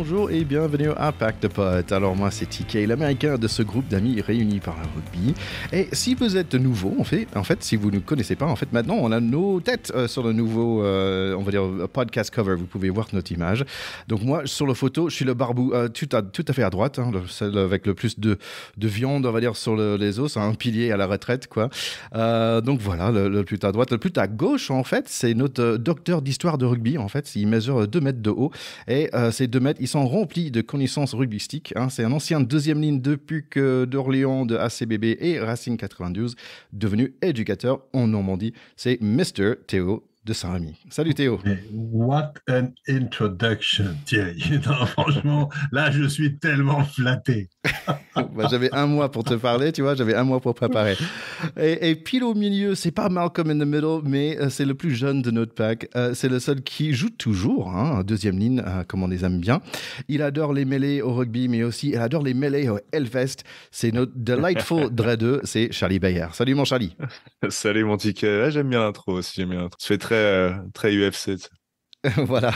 Bonjour et bienvenue à Pack de Potes. Alors moi c'est TK, l'américain de ce groupe d'amis réunis par le rugby. Et si vous êtes nouveau, en fait, si vous ne connaissez pas, en fait maintenant on a nos têtes sur le nouveau, on va dire, podcast cover. Vous pouvez voir notre image. Donc moi sur la photo, je suis le barbou tout à fait à droite, celle avec le plus de viande, on va dire, sur les os, un pilier à la retraite, quoi. Donc voilà, le plus à droite. Le plus à gauche, en fait, c'est notre docteur d'histoire de rugby. En fait, il mesure 2 mètres de haut. Et ces 2 mètres, ils sont remplis de connaissances rugbystiques. C'est un ancien deuxième ligne de PUC d'Orléans, de ACBB et Racing 92, devenu éducateur en Normandie. C'est Mr. Théo de Saint-Rémy. Salut Théo. Mais what an introduction, Thierry. Non, franchement, là, je suis tellement flatté. J'avais un mois pour te parler, tu vois, j'avais un mois pour préparer. Et pile au milieu, c'est pas Malcolm in the Middle, mais c'est le plus jeune de notre pack. C'est le seul qui joue toujours, deuxième ligne, comme on les aime bien. Il adore les mêlées au rugby, mais aussi il adore les mêlées au Hellfest. C'est notre delightful dreadeux, c'est Charlie Bayer. Salut mon Charlie. Salut mon ticket. Ouais, j'aime bien l'intro aussi, j'aime bien l'intro. Ça fait très UFC. Tu sais. Voilà.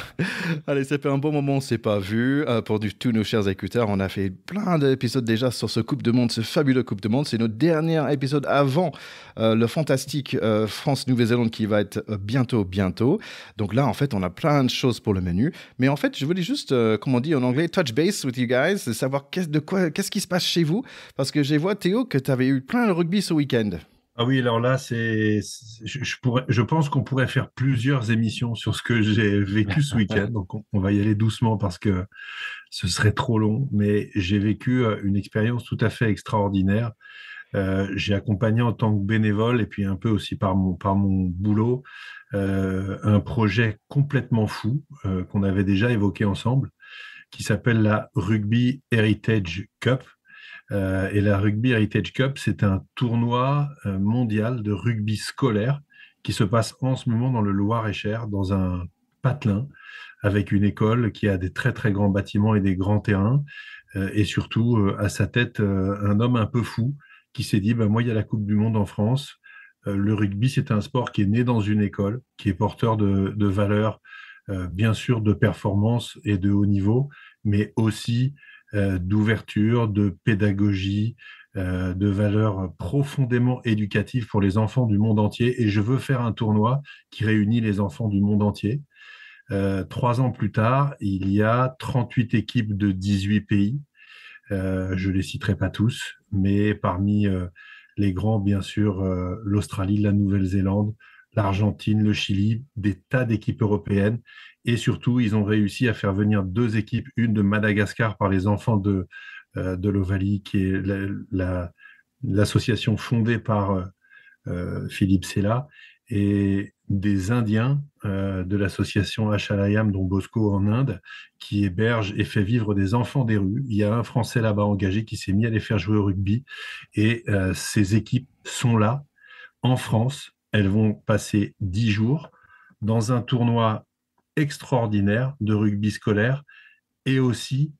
Allez, ça fait un bon moment, on s'est pas vu. Pour tous nos chers écouteurs, on a fait plein d'épisodes déjà sur ce Coupe de Monde, ce fabuleux Coupe de Monde. C'est notre dernier épisode avant le fantastique France-Nouvelle-Zélande qui va être bientôt. Donc là, en fait, on a plein de choses pour le menu. Mais en fait, je voulais juste, comme on dit en anglais, touch base with you guys, savoir qu'est-ce qui se passe chez vous. Parce que j'ai vu, Théo, que tu avais eu plein de rugby ce week-end. Ah oui, alors là, je pense qu'on pourrait faire plusieurs émissions sur ce que j'ai vécu ce week-end. Donc, on va y aller doucement parce que ce serait trop long. Mais j'ai vécu une expérience tout à fait extraordinaire. J'ai accompagné en tant que bénévole et puis un peu aussi par mon boulot un projet complètement fou qu'on avait déjà évoqué ensemble, qui s'appelle la Rugby Heritage Cup. Et la Rugby Heritage Cup, c'est un tournoi mondial de rugby scolaire qui se passe en ce moment dans le Loir-et-Cher, dans un patelin, avec une école qui a des très très grands bâtiments et des grands terrains, et surtout à sa tête un homme un peu fou qui s'est dit, moi il y a la Coupe du Monde en France, le rugby c'est un sport qui est né dans une école, qui est porteur de valeurs, bien sûr de performance et de haut niveau, mais aussi d'ouverture, de pédagogie, de valeurs profondément éducatives pour les enfants du monde entier. Et je veux faire un tournoi qui réunit les enfants du monde entier. 3 ans plus tard, il y a 38 équipes de 18 pays. Je ne les citerai pas tous, mais parmi les grands, bien sûr, l'Australie, la Nouvelle-Zélande, l'Argentine, le Chili, des tas d'équipes européennes. Et surtout, ils ont réussi à faire venir 2 équipes, une de Madagascar par les enfants de l'Ovalie, qui est l'association fondée par Philippe Sella, et des Indiens de l'association Achalayam, dont Bosco en Inde, qui héberge et fait vivre des enfants des rues. Il y a un Français là-bas engagé qui s'est mis à les faire jouer au rugby. Et ces équipes sont là, en France. Elles vont passer 10 jours dans un tournoi extraordinaire de rugby scolaire et aussi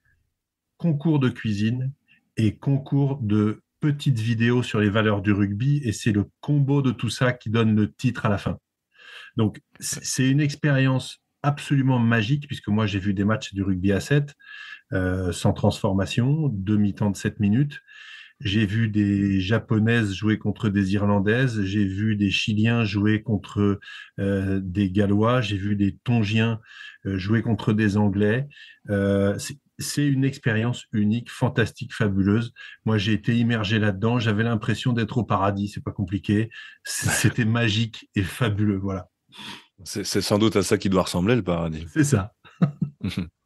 concours de cuisine et concours de petites vidéos sur les valeurs du rugby. Et c'est le combo de tout ça qui donne le titre à la fin. Donc, c'est une expérience absolument magique, puisque moi, j'ai vu des matchs du rugby à 7, sans transformation, demi-temps de 7 minutes. J'ai vu des Japonaises jouer contre des Irlandaises, j'ai vu des Chiliens jouer contre des Gallois, j'ai vu des Tongiens jouer contre des Anglais. C'est une expérience unique, fantastique, fabuleuse. Moi, j'ai été immergé là-dedans, j'avais l'impression d'être au paradis, c'est pas compliqué. C'était magique et fabuleux, voilà. C'est sans doute à ça qui doit ressembler le paradis. C'est ça.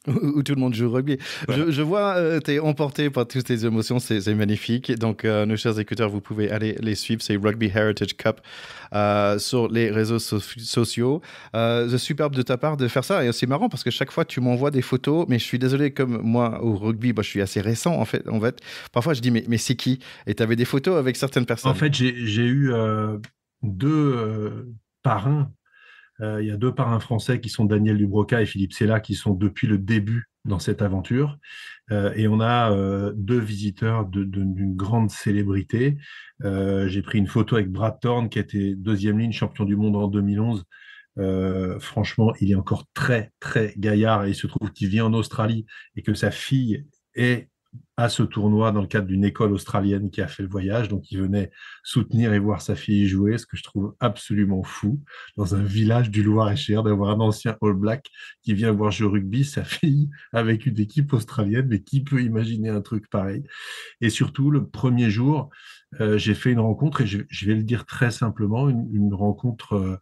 Où tout le monde joue au rugby. Voilà. Je vois, tu es emporté par toutes tes émotions, c'est magnifique. Donc, nos chers écouteurs, vous pouvez aller les suivre, c'est Rugby Heritage Cup sur les réseaux sociaux. C'est superbe de ta part de faire ça. Et c'est marrant parce que chaque fois, tu m'envoies des photos, mais je suis désolé, comme moi, au rugby, je suis assez récent, en fait. Parfois, je dis, mais c'est qui? Et tu avais des photos avec certaines personnes. En fait, j'ai eu 2 parrains. Il y a 2 parrains français qui sont Daniel Dubroca et Philippe Sella, qui sont depuis le début dans cette aventure. Et on a 2 visiteurs d'une grande célébrité. J'ai pris une photo avec Brad Thorne, qui était deuxième ligne champion du monde en 2011, Franchement, il est encore très, très gaillard et il se trouve qu'il vit en Australie et que sa fille est à ce tournoi dans le cadre d'une école australienne qui a fait le voyage. Donc, il venait soutenir et voir sa fille jouer, ce que je trouve absolument fou, dans un village du Loir-et-Cher, d'avoir un ancien All Black qui vient voir jouer au rugby, sa fille, avec une équipe australienne. Mais qui peut imaginer un truc pareil? Et surtout, le premier jour, j'ai fait une rencontre, et je vais le dire très simplement, une rencontre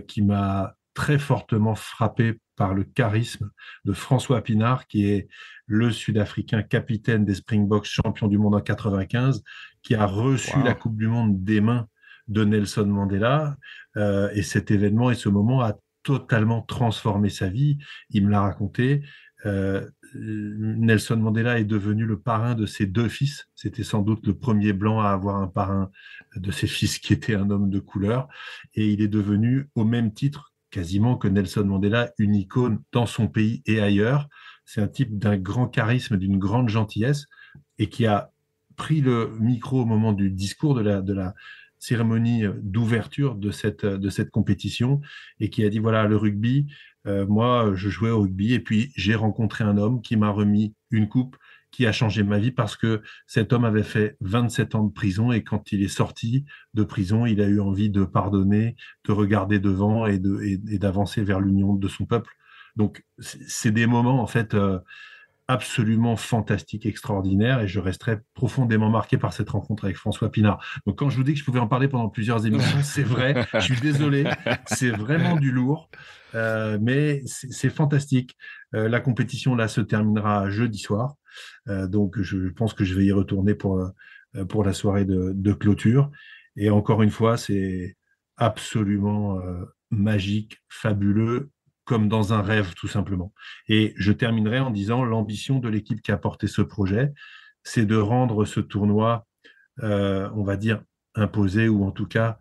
qui m'a très fortement frappé par le charisme de François Pinard, qui est le Sud-Africain capitaine des Springboks, champion du monde en 95, qui a reçu la Coupe du Monde des mains de Nelson Mandela. Et cet événement et ce moment a totalement transformé sa vie. Il me l'a raconté. Nelson Mandela est devenu le parrain de ses 2 fils. C'était sans doute le premier blanc à avoir un parrain de ses fils qui était un homme de couleur. Et il est devenu, au même titre quasiment que Nelson Mandela, une icône dans son pays et ailleurs. C'est un type d'un grand charisme, d'une grande gentillesse, et qui a pris le micro au moment du discours de la cérémonie d'ouverture de cette compétition, et qui a dit, voilà, le rugby, moi, je jouais au rugby, et puis j'ai rencontré un homme qui m'a remis une coupe qui a changé ma vie, parce que cet homme avait fait 27 ans de prison, et quand il est sorti de prison, il a eu envie de pardonner, de regarder devant et d'avancer vers l'union de son peuple. Donc, c'est des moments, en fait, absolument fantastiques, extraordinaires, et je resterai profondément marqué par cette rencontre avec François Pinard. Donc, quand je vous dis que je pouvais en parler pendant plusieurs émissions, c'est vrai, je suis désolé, c'est vraiment du lourd, mais c'est fantastique. La compétition, là, se terminera jeudi soir, donc je pense que je vais y retourner pour la soirée de clôture. Et encore une fois, c'est absolument magique, fabuleux, comme dans un rêve, tout simplement. Et je terminerai en disant, l'ambition de l'équipe qui a porté ce projet, c'est de rendre ce tournoi, on va dire, imposé, ou en tout cas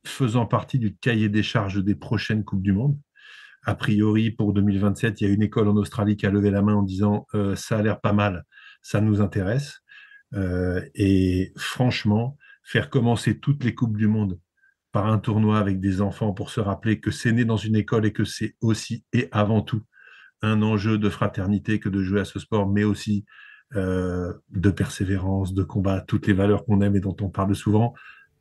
faisant partie du cahier des charges des prochaines Coupes du Monde. A priori, pour 2027, il y a une école en Australie qui a levé la main en disant ça a l'air pas mal, ça nous intéresse. Et franchement, faire commencer toutes les Coupes du Monde par un tournoi avec des enfants, pour se rappeler que c'est né dans une école et que c'est aussi et avant tout un enjeu de fraternité que de jouer à ce sport, mais aussi de persévérance, de combat, toutes les valeurs qu'on aime et dont on parle souvent.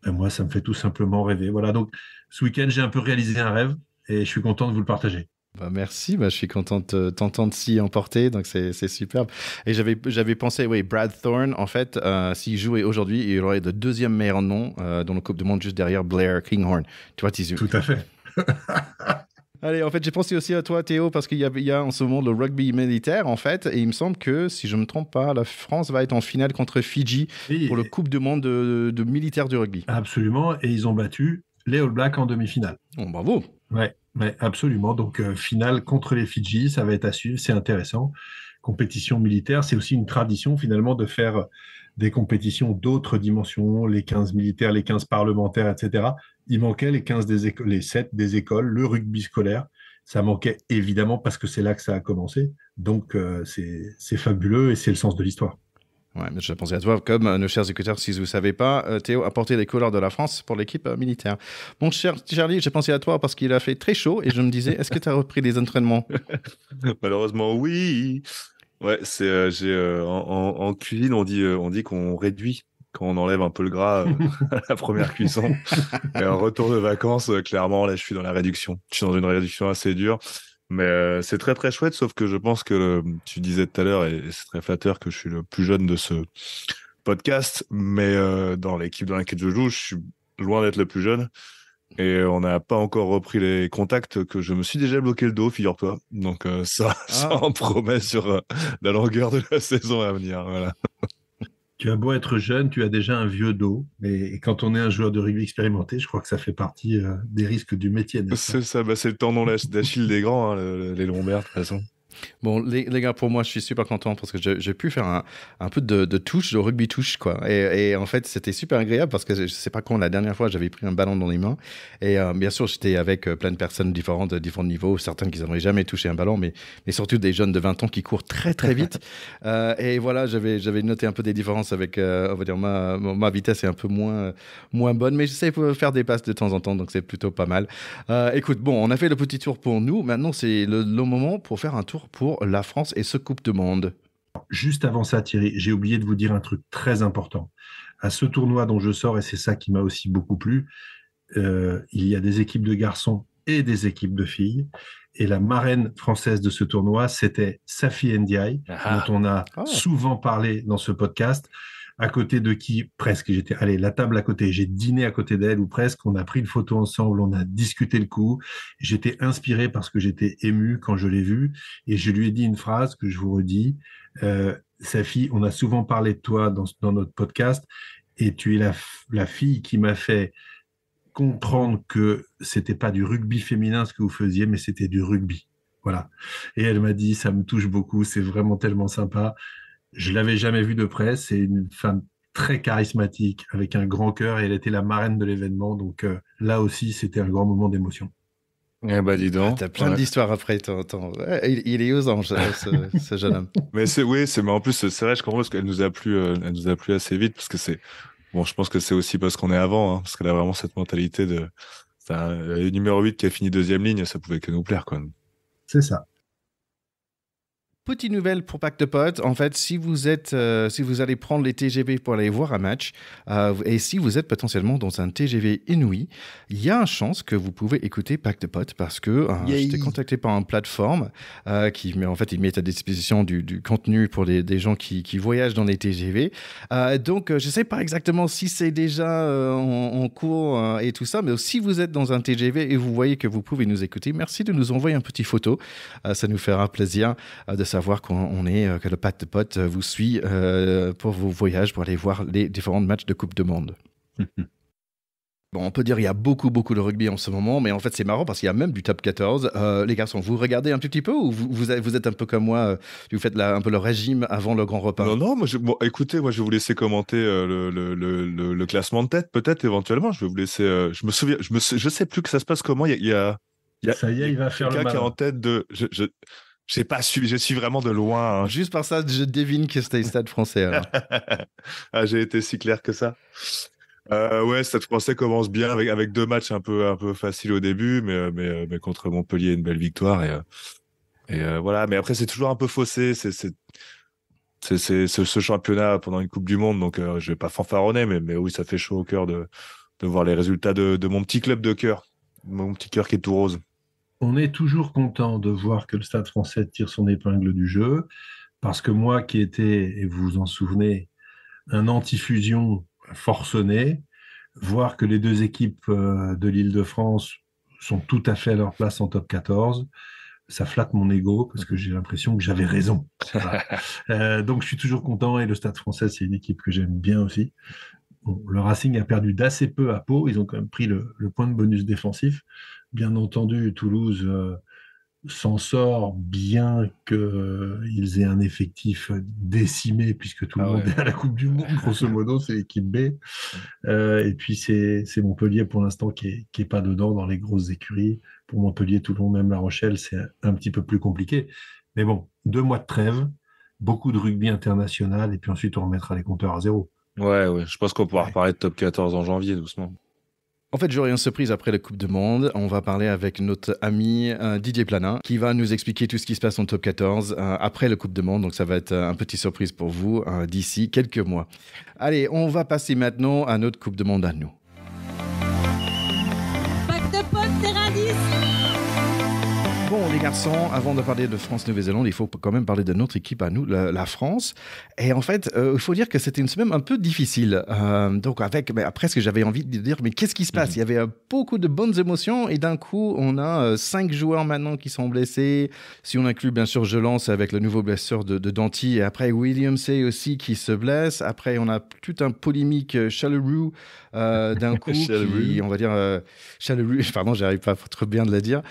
Moi, ça me fait tout simplement rêver. Voilà, donc ce week-end, j'ai un peu réalisé un rêve, et je suis content de vous le partager. Merci, je suis content de t'entendre s'y emporter, donc c'est superbe. Et j'avais pensé, oui, Brad Thorne, en fait, s'il jouait aujourd'hui, il aurait le 2e meilleur nom dans la Coupe du Monde, juste derrière Blair Kinghorn. Tu vois, Tout à fait. Allez, en fait, j'ai pensé aussi à toi, Théo, parce qu'il y a en ce moment le rugby militaire, en fait, et il me semble que, si je ne me trompe pas, la France va être en finale contre Fidji pour le Coupe du Monde de militaire du rugby. Absolument, et ils ont battu les All Blacks en demi-finale. Bon, bravo. Ouais, absolument. Donc, finale contre les Fidji, ça va être à suivre, c'est intéressant. Compétition militaire, c'est aussi une tradition, finalement, de faire des compétitions d'autres dimensions, les 15 militaires, les 15 parlementaires, etc. Il manquait les 15 les 7 des écoles, le rugby scolaire. Ça manquait évidemment parce que c'est là que ça a commencé. Donc, c'est fabuleux, et c'est le sens de l'histoire. Ouais, mais je pensais à toi, comme nos chers écouteurs, si vous ne savez pas, Théo a porté les couleurs de la France pour l'équipe militaire. Mon cher Charlie, j'ai pensé à toi parce qu'il a fait très chaud, et je me disais, est-ce que tu as repris les entraînements? Malheureusement, oui. Ouais, en cuisine, on dit qu'on réduit quand on enlève un peu le gras à la première cuisson. Et en retour de vacances, clairement, là, je suis dans la réduction. Je suis dans une réduction assez dure. Mais c'est très, très chouette, sauf que je pense que tu disais tout à l'heure, et c'est très flatteur, que je suis le plus jeune de ce podcast, mais dans l'équipe dans laquelle je joue, je suis loin d'être le plus jeune. Et on n'a pas encore repris les contacts, que je me suis déjà bloqué le dos, figure-toi. Donc ça en promet sur la longueur de la saison à venir. Voilà. Tu as beau être jeune, tu as déjà un vieux dos. Et quand on est un joueur de rugby expérimenté, je crois que ça fait partie des risques du métier. C'est ça, c'est le tendon d'Achille des grands, les lombaires, de toute façon. Bon, les gars, pour moi, je suis super content parce que j'ai pu faire un peu de touche, de rugby touche, quoi. Et en fait, c'était super agréable parce que je sais pas quand la dernière fois, j'avais pris un ballon dans les mains. Et bien sûr, j'étais avec plein de personnes différentes, de différents niveaux, certaines qui n'auraient jamais touché un ballon, mais surtout des jeunes de 20 ans qui courent très, très vite. Et voilà, j'avais noté un peu des différences avec, on va dire, ma vitesse est un peu moins bonne, mais j'essaie de faire des passes de temps en temps, donc c'est plutôt pas mal. Écoute, bon, on a fait le petit tour pour nous. Maintenant, c'est le moment pour faire un tour pour la France et ce Coupe du Monde. Juste avant ça, Thierry, j'ai oublié de vous dire un truc très important. À ce tournoi dont je sors, et c'est ça qui m'a aussi beaucoup plu, il y a des équipes de garçons et des équipes de filles. Et la marraine française de ce tournoi, c'était Safi Ndiaye, dont on a souvent parlé dans ce podcast, à côté de qui, presque, la table à côté, j'ai dîné à côté d'elle, ou presque, on a pris une photo ensemble, on a discuté le coup. J'étais inspiré parce que j'étais ému quand je l'ai vue, et je lui ai dit une phrase que je vous redis. Safi, on a souvent parlé de toi dans notre podcast, et tu es la fille qui m'a fait comprendre que c'était pas du rugby féminin ce que vous faisiez, mais c'était du rugby. Voilà. Et elle m'a dit, ça me touche beaucoup, c'est vraiment tellement sympa. Je l'avais jamais vue de près. C'est une femme très charismatique, avec un grand cœur, et elle était la marraine de l'événement. Donc là aussi, c'était un grand moment d'émotion. Eh ben, dis donc. T'as plein d'histoires après. Il est aux anges, ce jeune homme. Mais mais en plus, c'est vrai, je comprends parce qu'elle nous a plu assez vite parce que bon, je pense que c'est aussi parce qu'on est avant, hein, parce qu'elle a vraiment cette mentalité le numéro 8 qui a fini deuxième ligne, ça pouvait que nous plaire, quoi. C'est ça. Petite nouvelle pour Pack de Potes. En fait, si vous allez prendre les TGV pour aller voir un match, et si vous êtes potentiellement dans un TGV Inouï, il y a une chance que vous pouvez écouter Pack de Potes parce que j'étais contacté par une plateforme qui met à disposition du contenu pour des gens qui voyagent dans les TGV. Donc, je ne sais pas exactement si c'est déjà en cours et tout ça, mais si vous êtes dans un TGV et vous voyez que vous pouvez nous écouter, merci de nous envoyer une petite photo. Ça nous fera plaisir de savoir que le Pack de Potes vous suit pour vos voyages, pour aller voir les différents matchs de Coupe du Monde. Bon, on peut dire qu'il y a beaucoup de rugby en ce moment, mais en fait, c'est marrant parce qu'il y a même du top 14. Les garçons, vous regardez un tout petit peu ou vous êtes un peu comme moi, vous faites un peu le régime avant le grand repas? Non, écoutez, moi, je vais vous laisser commenter le classement de tête, peut-être, éventuellement. Je vais vous laisser. Je me souviens, je sais plus que ça se passe comment. Ça y est, il va faire le quelqu'un qui est malin. en tête de. J'ai pas suivi, je suis vraiment de loin. Hein. Juste par ça, je devine que c'était Stade Français. Alors. J'ai été si clair que ça. Ouais, Stade Français commence bien avec deux matchs un peu faciles au début, mais contre Montpellier, une belle victoire et voilà. Mais après, c'est toujours un peu faussé. C'est ce championnat pendant une Coupe du Monde, donc je vais pas fanfaronner, mais oui, ça fait chaud au cœur de voir les résultats de mon petit club de cœur, mon petit cœur qui est tout rose. On est toujours content de voir que le Stade Français tire son épingle du jeu, parce que moi qui étais, et vous vous en souvenez, un anti-fusion forcené, voir que les deux équipes de l'Île-de-France sont tout à fait à leur place en top 14, ça flatte mon ego parce que j'ai l'impression que j'avais raison. Voilà. Donc je suis toujours content, et le Stade Français, c'est une équipe que j'aime bien aussi. Bon, le Racing a perdu d'assez peu à Pau, ils ont quand même pris le point de bonus défensif. Bien entendu, Toulouse s'en sort, bien qu'ils aient un effectif décimé, puisque tout le monde est à la Coupe du Monde, grosso modo, c'est l'équipe B. Et puis c'est Montpellier pour l'instant qui est pas dedans dans les grosses écuries. Pour Montpellier, Toulon, même La Rochelle, c'est un petit peu plus compliqué. Mais bon, 2 mois de trêve, beaucoup de rugby international, et puis ensuite on remettra les compteurs à zéro. Ouais, je pense qu'on pourra reparler de top 14 en janvier, doucement. En fait, j'aurai une surprise après la Coupe du Monde. On va parler avec notre ami Didier Planin qui va nous expliquer tout ce qui se passe en top 14 après la Coupe du Monde. Donc, ça va être une petite surprise pour vous d'ici quelques mois. Allez, on va passer maintenant à notre Coupe du Monde à nous. Pack de Potes, terrain 10. Bon, les garçons, avant de parler de France-Nouvelle-Zélande, il faut quand même parler de notre équipe à nous, la France. Et en fait, il faut dire que c'était une semaine un peu difficile. Donc, après, ce que j'avais envie de dire, mais qu'est-ce qui se passe? Il y avait beaucoup de bonnes émotions et d'un coup, on a 5 joueurs maintenant qui sont blessés. Si on inclut, bien sûr, Jelance avec le nouveau blessure de Danty, et après William Say aussi qui se blesse. Après, on a tout un polémique Chaleroux d'un coup, qui, on va dire, Chaleroux, pardon, j'arrive pas trop bien de le dire.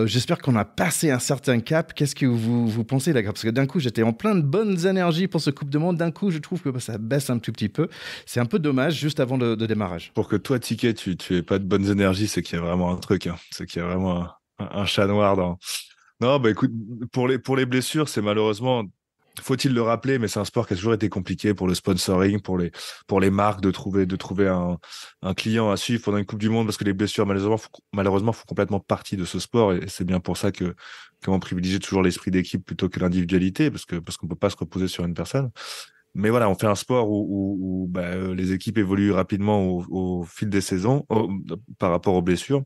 J'espère qu'on n'a passé un certain cap. Qu'est-ce que vous pensez, là? Parce que d'un coup, j'étais en plein de bonnes énergies pour ce Coupe du Monde. D'un coup, je trouve que ça baisse un tout petit peu. C'est un peu dommage, juste avant le démarrage. Pour que toi, Ticket, tu aies pas de bonnes énergies, c'est qu'il y a vraiment un truc, hein. C'est qu'il y a vraiment un chat noir dans. Non, bah écoute, pour les blessures, c'est malheureusement, faut-il le rappeler, mais c'est un sport qui a toujours été compliqué pour le sponsoring, pour les marques de trouver un client à suivre pendant une Coupe du Monde, parce que les blessures, malheureusement, font complètement partie de ce sport, et c'est bien pour ça qu'on privilégie toujours l'esprit d'équipe plutôt que l'individualité, parce qu'on peut pas se reposer sur une personne. Mais voilà, on fait un sport où les équipes évoluent rapidement au fil des saisons par rapport aux blessures.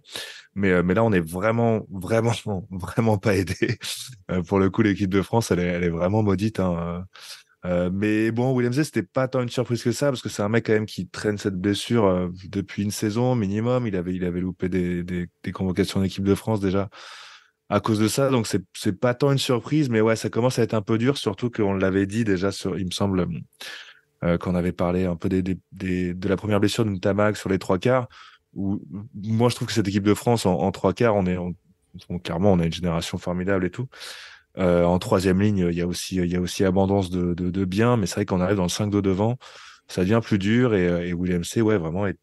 Mais là, on est vraiment, vraiment, vraiment pas aidé. Pour le coup, l'équipe de France, elle est vraiment maudite, hein. Mais bon, William Zé, c'était pas tant une surprise que ça, parce que c'est un mec quand même qui traîne cette blessure depuis une saison minimum. Il avait loupé des convocations d'équipe de France déjà à cause de ça. Donc c'est pas tant une surprise, mais ouais, ça commence à être un peu dur, surtout qu'on l'avait dit déjà il me semble, qu'on avait parlé un peu de la première blessure de Ntamak sur les trois quarts. Où moi, je trouve que cette équipe de France en trois quarts, clairement, on a une génération formidable et tout. En troisième ligne, il y a aussi abondance de biens, mais c'est vrai qu'on arrive dans le 5-2 devant, ça devient plus dur, et William C, ouais, vraiment est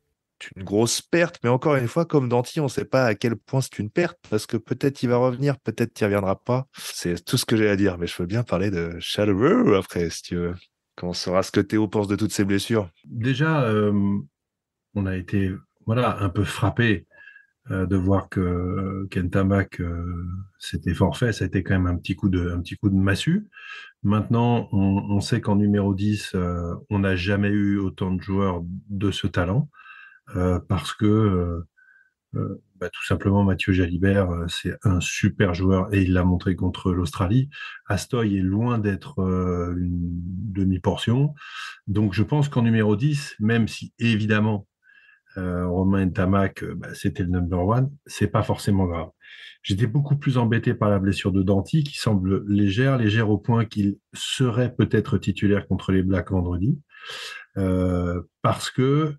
une grosse perte. Mais encore une fois, comme Danty, on ne sait pas à quel point c'est une perte, parce que peut-être il va revenir, peut-être qu'il ne reviendra pas. C'est tout ce que j'ai à dire, mais je veux bien parler de Chalobah après, si tu veux. Qu'on saura ce que Théo pense de toutes ces blessures. Déjà, on a été voilà, un peu frappé de voir que Kentamak s'était forfait. Ça a été quand même un petit coup de massue. Maintenant, on sait qu'en numéro 10, on n'a jamais eu autant de joueurs de ce talent parce que tout simplement Mathieu Jalibert, c'est un super joueur et il l'a montré contre l'Australie. Astoy est loin d'être une demi-portion. Donc je pense qu'en numéro 10, même si évidemment Romain Ntamak, c'était le number one, c'est pas forcément grave. J'étais beaucoup plus embêté par la blessure de Danty, qui semble légère au point qu'il serait peut-être titulaire contre les Blacks vendredi, parce que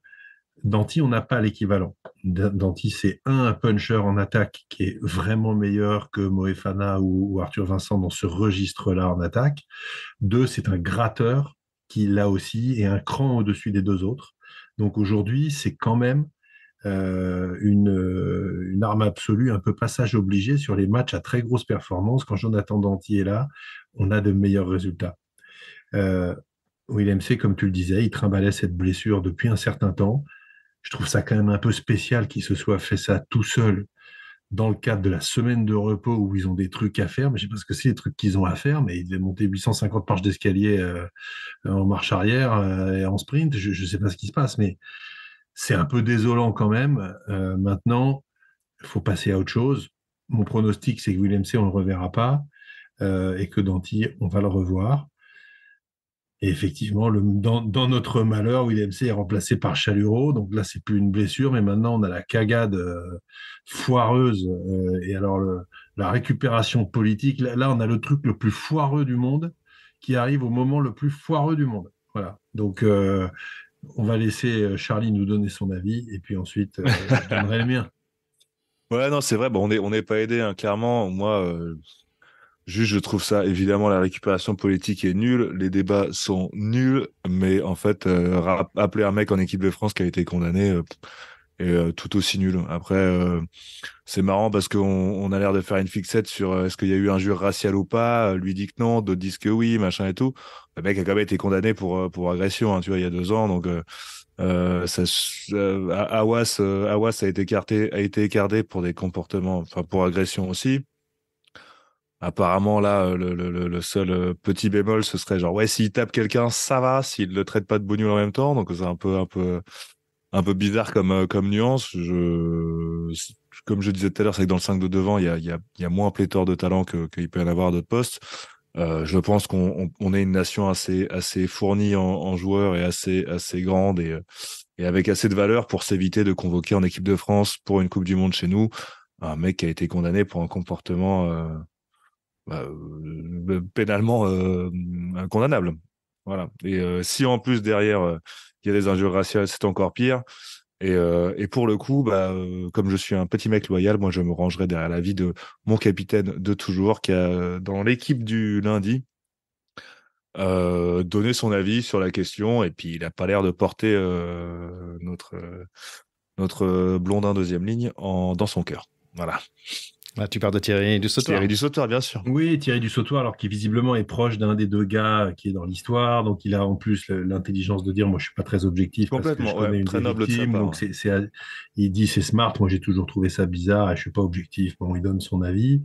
Danty, on n'a pas l'équivalent. Danty, c'est un puncher en attaque qui est vraiment meilleur que Moefana ou Arthur Vincent dans ce registre-là en attaque. Deux, c'est un gratteur qui, là aussi, est un cran au-dessus des deux autres. Donc aujourd'hui, c'est quand même une arme absolue, un peu passage obligé sur les matchs à très grosse performance. Quand Jonathan Danty est là, on a de meilleurs résultats. Willem C, comme tu le disais, il trimbalait cette blessure depuis un certain temps. Je trouve ça quand même un peu spécial qu'il se soit fait ça tout seul dans le cadre de la semaine de repos où ils ont des trucs à faire. Mais je sais pas ce que c'est les trucs qu'ils ont à faire, mais ils devaient monter 850 marches d'escalier en marche arrière et en sprint. Je ne sais pas ce qui se passe, mais c'est un peu désolant quand même. Maintenant, il faut passer à autre chose. Mon pronostic, c'est que Willem C, on ne le reverra pas et que Danty, on va le revoir. Et effectivement, dans notre malheur, Willem C est remplacé par Chaluro. Donc là, c'est plus une blessure, mais maintenant, on a la cagade foireuse. Et alors, la récupération politique, là, on a le truc le plus foireux du monde qui arrive au moment le plus foireux du monde. Voilà. Donc, on va laisser Charlie nous donner son avis et puis ensuite, je donnerai le mien. Ouais, non, c'est vrai, bon, on n'est pas aidé, hein, clairement. Moi, juste, je trouve ça, évidemment, la récupération politique est nulle, les débats sont nuls, mais en fait, appeler un mec en équipe de France qui a été condamné est tout aussi nul. Après, c'est marrant parce on a l'air de faire une fixette sur est-ce qu'il y a eu injure raciale ou pas. Lui dit que non, d'autres disent que oui, machin et tout. Le mec a quand même été condamné pour agression, hein, tu vois, il y a 2 ans, donc Awas a été écarté pour des comportements, enfin pour agression aussi. Apparemment, là, le seul petit bémol, ce serait genre, ouais, s'il tape quelqu'un, ça va, s'il le traite pas de bougnoule en même temps. Donc, c'est un peu bizarre comme nuance. Comme je disais tout à l'heure, c'est que dans le 5 de devant, il y a moins pléthore de talent qu'il peut y en avoir à d'autres postes. Je pense qu'on est une nation assez fournie en joueurs et assez grande et avec assez de valeur pour s'éviter de convoquer en équipe de France pour une Coupe du Monde chez nous un mec qui a été condamné pour un comportement pénalement condamnable. Voilà. Et si en plus derrière il y a des injures raciales, c'est encore pire. Et pour le coup, comme je suis un petit mec loyal, moi, je me rangerai derrière l'avis de mon capitaine de toujours, qui a, dans l'équipe du lundi, donné son avis sur la question. Et puis, il n'a pas l'air de porter notre blondin deuxième ligne dans son cœur. Voilà. Là, tu parles de Thierry Dussautoir. Thierry Dussautoir, bien sûr. Oui, Thierry Dussautoir, alors qui visiblement est proche d'un des deux gars qui est dans l'histoire, donc il a en plus l'intelligence de dire, moi je suis pas très objectif parce que je Complètement, connais une très des noble de sa victimes, part. donc il dit c'est smart, moi j'ai toujours trouvé ça bizarre et je suis pas objectif, bon il donne son avis.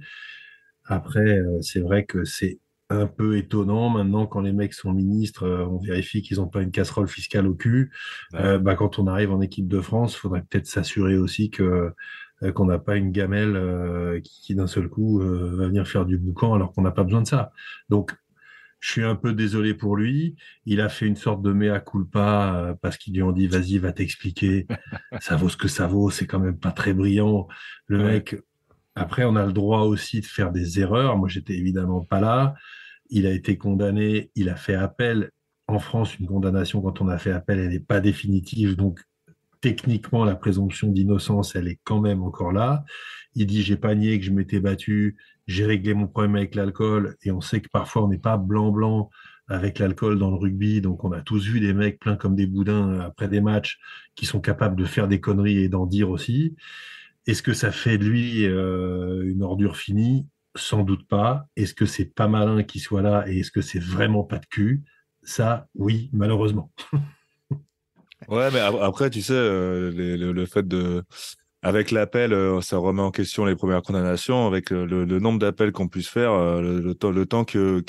Après, c'est vrai que c'est un peu étonnant maintenant quand les mecs sont ministres, on vérifie qu'ils n'ont pas une casserole fiscale au cul. Ouais. Quand on arrive en équipe de France, il faudrait peut-être s'assurer aussi que qu'on n'a pas une gamelle qui d'un seul coup va venir faire du boucan alors qu'on n'a pas besoin de ça. Donc, je suis un peu désolé pour lui. Il a fait une sorte de mea culpa parce qu'ils lui ont dit, vas-y, va t'expliquer. Ça vaut ce que ça vaut. C'est quand même pas très brillant. Le Ouais. mec, après, on a le droit aussi de faire des erreurs. Moi, j'étais évidemment pas là. Il a été condamné. Il a fait appel. En France, une condamnation, quand on a fait appel, elle n'est pas définitive. Donc, techniquement, la présomption d'innocence, elle est quand même encore là. Il dit, j'ai pas nié que je m'étais battu, j'ai réglé mon problème avec l'alcool, et on sait que parfois on n'est pas blanc-blanc avec l'alcool dans le rugby, donc on a tous vu des mecs pleins comme des boudins après des matchs qui sont capables de faire des conneries et d'en dire aussi. Est-ce que ça fait de lui une ordure finie? Sans doute pas. Est-ce que c'est pas malin qu'il soit là et est-ce que c'est vraiment pas de cul? Ça, oui, malheureusement. Ouais, mais après, tu sais, le fait de, avec l'appel, ça remet en question les premières condamnations. Avec le nombre d'appels qu'on puisse faire, le temps que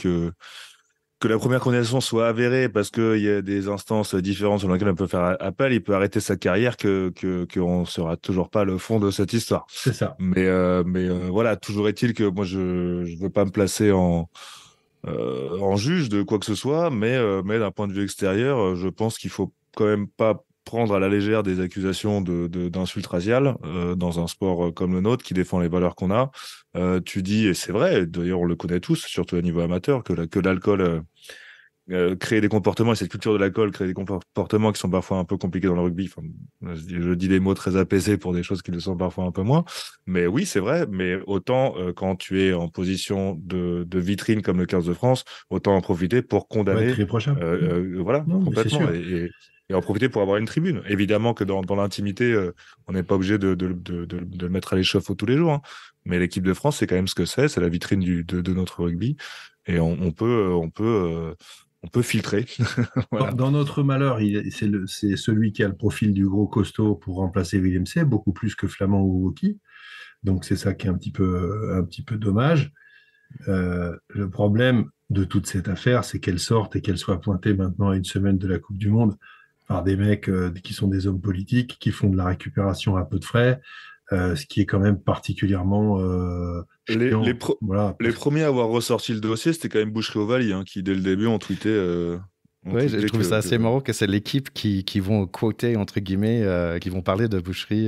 la première condamnation soit avérée, parce qu'il y a des instances différentes sur lesquelles on peut faire appel, il peut arrêter sa carrière qu'on ne saura toujours pas le fond de cette histoire. C'est ça. Mais voilà, toujours est-il que moi, je ne veux pas me placer en juge de quoi que ce soit, mais d'un point de vue extérieur, je pense qu'il faut quand même pas prendre à la légère des accusations d'insultes raciales dans un sport comme le nôtre qui défend les valeurs qu'on a. Tu dis, et c'est vrai, d'ailleurs on le connaît tous, surtout à niveau amateur, que l'alcool crée des comportements, et cette culture de l'alcool crée des comportements qui sont parfois un peu compliqués dans le rugby. Enfin, je dis des mots très apaisés pour des choses qui le sont parfois un peu moins. Mais oui, c'est vrai, mais autant quand tu es en position de vitrine comme le 15 de France, autant en profiter pour condamner. Irréprochable. Voilà, Non, mais c'est complètement. sûr. Et en profiter pour avoir une tribune. Évidemment que dans l'intimité, on n'est pas obligé de le mettre à l'échafaud tous les jours, hein. Mais l'équipe de France, c'est quand même ce que c'est la vitrine de notre rugby. Et on peut filtrer. Voilà. Dans notre malheur, c'est celui qui a le profil du gros costaud pour remplacer William C, beaucoup plus que Flamand ou Woki. Donc c'est ça qui est un petit peu dommage. Le problème de toute cette affaire, c'est qu'elle sorte et qu'elle soit pointée maintenant à une semaine de la Coupe du Monde par des mecs qui sont des hommes politiques, qui font de la récupération à peu de frais, ce qui est quand même particulièrement chiant. Voilà, Les premiers à avoir ressorti le dossier, c'était quand même Boucherie-Ovalie, hein, qui dès le début ont tweeté. Oui, je trouve ça assez marrant que c'est l'équipe qui vont quoter, entre guillemets, qui vont parler de boucherie